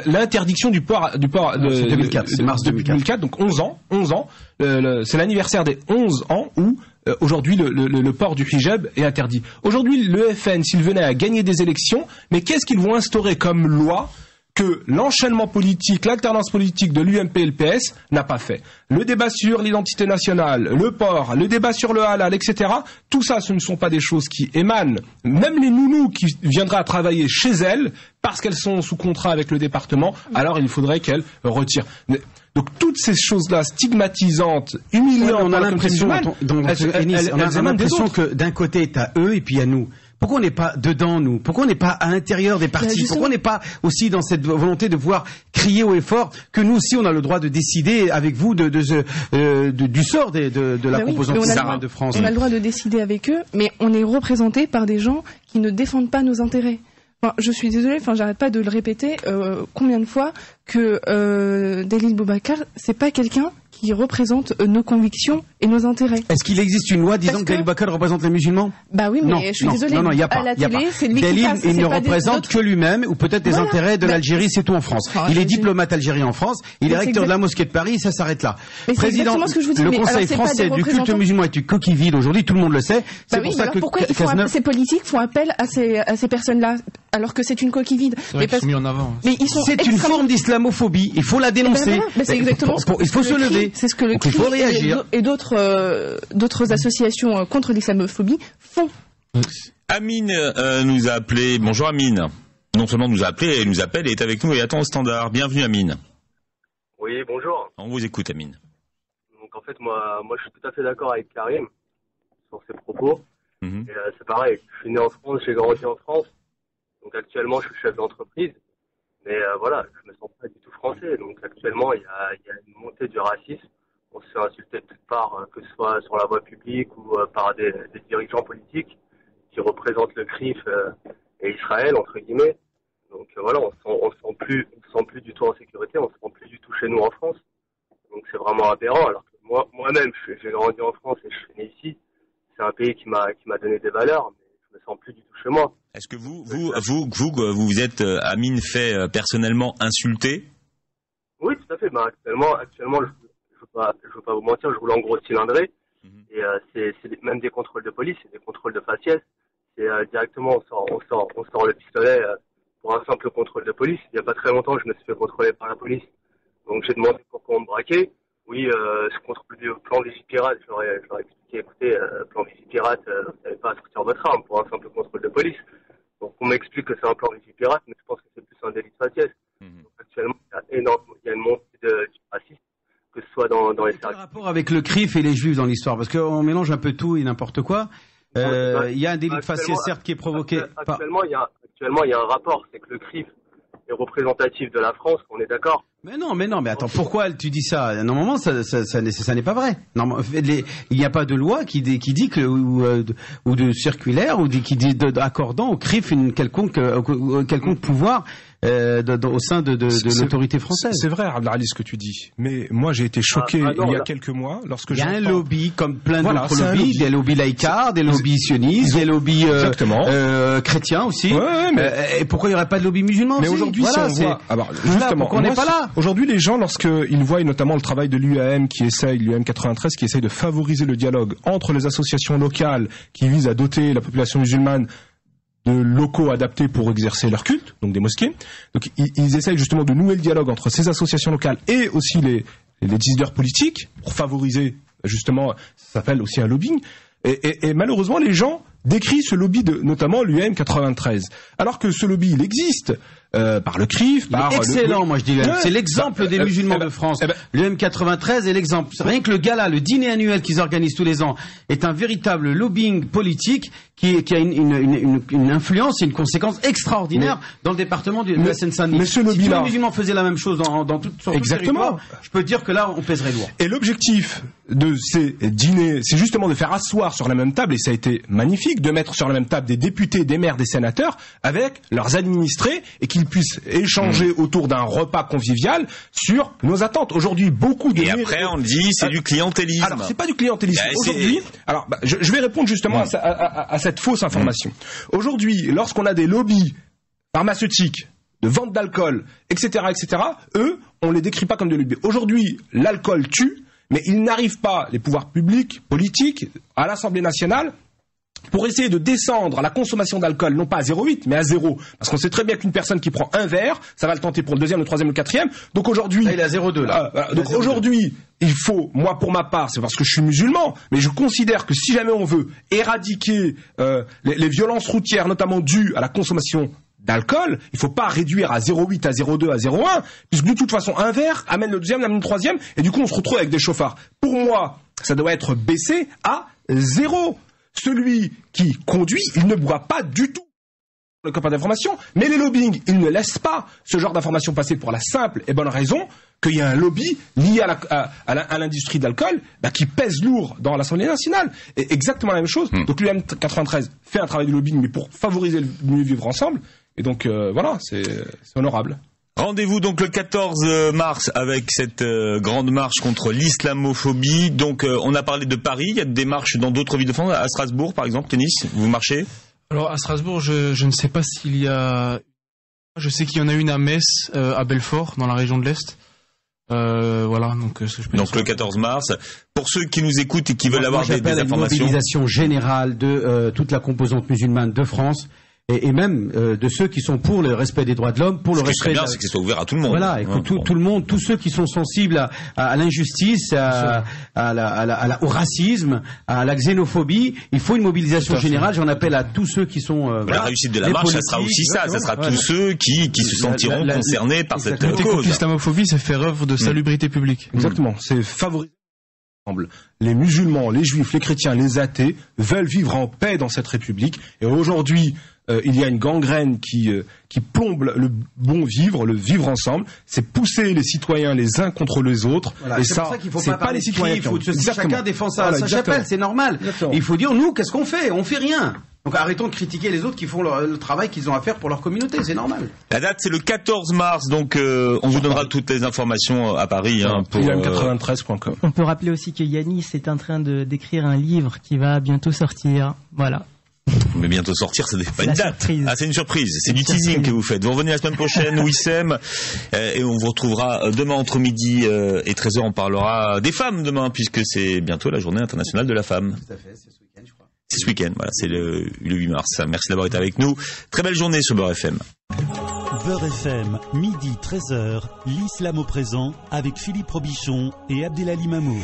l'interdiction du port de 2004, c'est mars 2004, donc 11 ans, c'est l'anniversaire des 11 ans où aujourd'hui le port du hijab est interdit. Aujourd'hui, le FN, s'il venait à gagner des élections, mais qu'est-ce qu'ils vont instaurer comme loi que l'enchaînement politique, l'alternance politique de l'UMP et le PS n'a pas fait? Le débat sur l'identité nationale, le port, le débat sur le halal, etc. Tout ça, ce ne sont pas des choses qui émanent. Même les nounous qui viendraient à travailler chez elles, parce qu'elles sont sous contrat avec le département, alors il faudrait qu'elles retirent. Donc toutes ces choses-là stigmatisantes, humiliantes, on a l'impression que d'un côté, tu as eux et puis il y a nous. Pourquoi on n'est pas dedans, nous? Pourquoi on n'est pas à l'intérieur des partis? Pourquoi on n'est pas aussi dans cette volonté de pouvoir crier haut et fort que nous aussi on a le droit de décider avec vous du sort de la composante de France? On a le droit de décider avec eux, mais on est représenté par des gens qui ne défendent pas nos intérêts. Enfin, je suis désolée, j'arrête pas de le répéter combien de fois que Dalil Boubacar, c'est pas quelqu'un qui représente nos convictions et nos intérêts. Est-ce qu'il existe une loi disant que Dalil Boubacar représente les musulmans? Bah oui, mais je suis désolée. Non, il y a pas. À la télé, c'est lui qui passe. Il ne représente que lui-même ou peut-être des intérêts de l'Algérie, c'est tout en France. Il est diplomate algérien en France. Il est recteur de la mosquée de Paris. Ça s'arrête là. Président, le Conseil français du culte musulman est une coquille vide aujourd'hui. Tout le monde le sait. C'est pour ça que pourquoi ces politiques font appel à ces personnes-là alors que c'est une coquille vide? C'est une forme d'islamophobie. Il faut la dénoncer. C'est exactement. Il faut se lever. C'est ce que le CRI et d'autres associations contre l'islamophobie font. Amine nous a appelé. Bonjour Amine. Non seulement nous a appelé, elle nous appelle et est avec nous et attend au standard. Bienvenue Amine. Oui, bonjour. On vous écoute Amine. Donc en fait, moi je suis tout à fait d'accord avec Karim sur ses propos. Et c'est pareil, je suis né en France, j'ai grandi en France. Donc actuellement, je suis chef d'entreprise, mais voilà, je me sens pas du tout français. Donc actuellement, il y a une montée du racisme. On se fait insulter de toutes parts, que ce soit sur la voie publique ou par des dirigeants politiques qui représentent le CRIF et Israël, entre guillemets. Donc voilà, on se sent plus du tout en sécurité, on se sent plus du tout chez nous en France. Donc c'est vraiment aberrant. Alors que moi-même, j'ai grandi en France et je suis né ici. C'est un pays qui m'a donné des valeurs, mais je me sens plus du tout chez moi. Est-ce que vous êtes, Amine, fait personnellement insulter? Oui, tout à fait. Ben, actuellement, je veux pas vous mentir, je roule en gros cylindré. Et c'est même des contrôles de police, c'est des contrôles de faciès. C'est directement, on sort le pistolet pour un simple contrôle de police. Il y a pas très longtemps, je me suis fait contrôler par la police. Donc j'ai demandé pourquoi on me braquait. Oui, ce contrôle du plan Vigipirate, je leur ai expliqué, écoutez, plan Vigipirate, vous n'avez pas à sortir votre arme pour un simple contrôle de police. Donc on m'explique que c'est un plan Vigipirate, mais je pense que c'est plus un délit de faciès. Donc actuellement, il y a une montée du racisme, que ce soit dans les services. Quel rapport avec le CRIF et les Juifs dans l'histoire? Parce qu'on mélange un peu tout et n'importe quoi. Il y a un délit de faciès, certes, qui est provoqué par... Actuellement, il y a un rapport, c'est que le CRIF est représentatif de la France, on est d'accord? Mais non, attends, pourquoi tu dis ça? Normalement, ça n'est pas vrai. Il n'y a pas de loi qui dit que, ou de circulaire, qui dit accordant au CRIF une quelconque pouvoir au sein de l'autorité française. C'est vrai, Abdelali, ce que tu dis. Mais moi, j'ai été choqué il y a quelques mois lorsque il y a un lobby, comme plein d'autres lobbies, des lobbies laïcards, des lobbies sionistes, des lobbies chrétiens aussi. Et pourquoi il n'y aurait pas de lobby musulman? Mais aujourd'hui, pourquoi on n'est pas là? Aujourd'hui, les gens, lorsqu'ils voient notamment le travail de l'UAM l'UAM 93, qui essaye de favoriser le dialogue entre les associations locales qui visent à doter la population musulmane de locaux adaptés pour exercer leur culte, donc des mosquées. Donc ils essayent justement de nouer le dialogue entre ces associations locales et aussi les décideurs politiques pour favoriser justement, ça s'appelle aussi un lobbying. Et malheureusement, les gens décrivent ce lobby de notamment l'UAM 93, alors que ce lobby il existe. Par le CRIF, par excellent, moi je dis. C'est l'exemple des musulmans de France. Le M93 est l'exemple. Rien que le gala, le dîner annuel qu'ils organisent tous les ans, est un véritable lobbying politique qui a une influence et une conséquence extraordinaire dans le département de la Seine-Saint-Denis. Si tous les musulmans faisaient la même chose sur tout le territoire, je peux dire que là, on pèserait lourd. Et l'objectif de ces dîners, c'est justement de faire asseoir sur la même table, et ça a été magnifique, de mettre sur la même table des députés, des maires, des sénateurs, avec leurs administrés, et qu'ils puissent échanger autour d'un repas convivial sur nos attentes. Aujourd'hui, beaucoup de... Et après, on dit, c'est du clientélisme. Alors, c'est pas du clientélisme. Aujourd'hui, je vais répondre justement à cette fausse information. Aujourd'hui, lorsqu'on a des lobbies pharmaceutiques, de vente d'alcool, etc., eux, on les décrit pas comme des lobbies. Aujourd'hui, l'alcool tue, mais ils n'arrivent pas, les pouvoirs publics, politiques, à l'Assemblée nationale, pour essayer de descendre la consommation d'alcool, non pas à 0,8, mais à 0. Parce qu'on sait très bien qu'une personne qui prend un verre, ça va le tenter pour le deuxième, le troisième, le quatrième. Donc aujourd'hui... Là, il est à 0,2, là. Donc aujourd'hui, il faut, moi pour ma part, c'est parce que je suis musulman, mais je considère que si jamais on veut éradiquer les violences routières, notamment dues à la consommation d'alcool, il faut pas réduire à 0,8, à 0,2, à 0,1, puisque de toute façon, un verre amène le deuxième, amène le troisième, et du coup, on se retrouve avec des chauffards. Pour moi, ça doit être baissé à 0. Celui qui conduit, il ne boit pas du tout le copain d'information, mais les lobbying, ils ne laissent pas ce genre d'information passer pour la simple et bonne raison qu'il y a un lobby lié à l'industrie d'alcool qui pèse lourd dans l'Assemblée nationale. Et exactement la même chose. Donc l'UM 93 fait un travail de lobbying, mais pour favoriser le mieux vivre ensemble. Et donc voilà, c'est honorable. Rendez-vous donc le 14 mars avec cette grande marche contre l'islamophobie. Donc on a parlé de Paris, il y a des marches dans d'autres villes de France, à Strasbourg par exemple, Tennis, vous marchez? Alors à Strasbourg, je ne sais pas s'il y a... Je sais qu'il y en a une à Metz, à Belfort, dans la région de l'Est. Voilà, donc le 14 mars. Pour ceux qui nous écoutent et qui veulent avoir des informations... une mobilisation générale de toute la composante musulmane de France. Et même de ceux qui sont pour le respect des droits de l'homme, pour le respect. Ce qui est bien, c'est que ce soit ouvert à tout le monde. Voilà, écoute, tout le monde, tous ceux qui sont sensibles à l'injustice, au racisme, à la xénophobie, il faut une mobilisation générale. J'en appelle à tous ceux qui sont. La réussite de la marche, ça sera aussi ça. Ça sera tous ceux qui se sentiront concernés par cette cause. Lutter contre l'islamophobie, c'est faire œuvre de salubrité publique. Exactement, c'est favoriser. Les musulmans, les juifs, les chrétiens, les athées veulent vivre en paix dans cette république. Et aujourd'hui, il y a une gangrène qui plombe le bon vivre, le vivre ensemble. C'est pousser les citoyens les uns contre les autres. Voilà, et c'est ça, pour ça qu'il faut c'est pas les citoyens. Il faut chacun défend sa chapelle, c'est normal. Exactement. Et il faut dire, nous, qu'est-ce qu'on fait? On fait rien. Donc arrêtons de critiquer les autres qui font le travail qu'ils ont à faire pour leur communauté, c'est normal. La date, c'est le 14 mars, donc on vous donnera toutes les informations à Paris. Pour IM93.com. On peut rappeler aussi que Yanis est en train d'écrire un livre qui va bientôt sortir. Voilà. Mais bientôt sortir, ça n'est pas une date. Surprise. Ah, c'est une surprise. C'est du teasing que vous faites. Vous revenez la semaine prochaine, Wissem, et on vous retrouvera demain entre midi et 13h. On parlera des femmes demain, puisque c'est bientôt la journée internationale de la femme. Tout à fait, c'est ce week-end, je crois. C'est ce week-end, voilà, c'est le 8 mars. Merci d'avoir été avec nous. Très belle journée sur Beurre FM. Beurre FM, midi 13h, l'islam au présent avec Philippe Robichon et Abdelali Mamoun.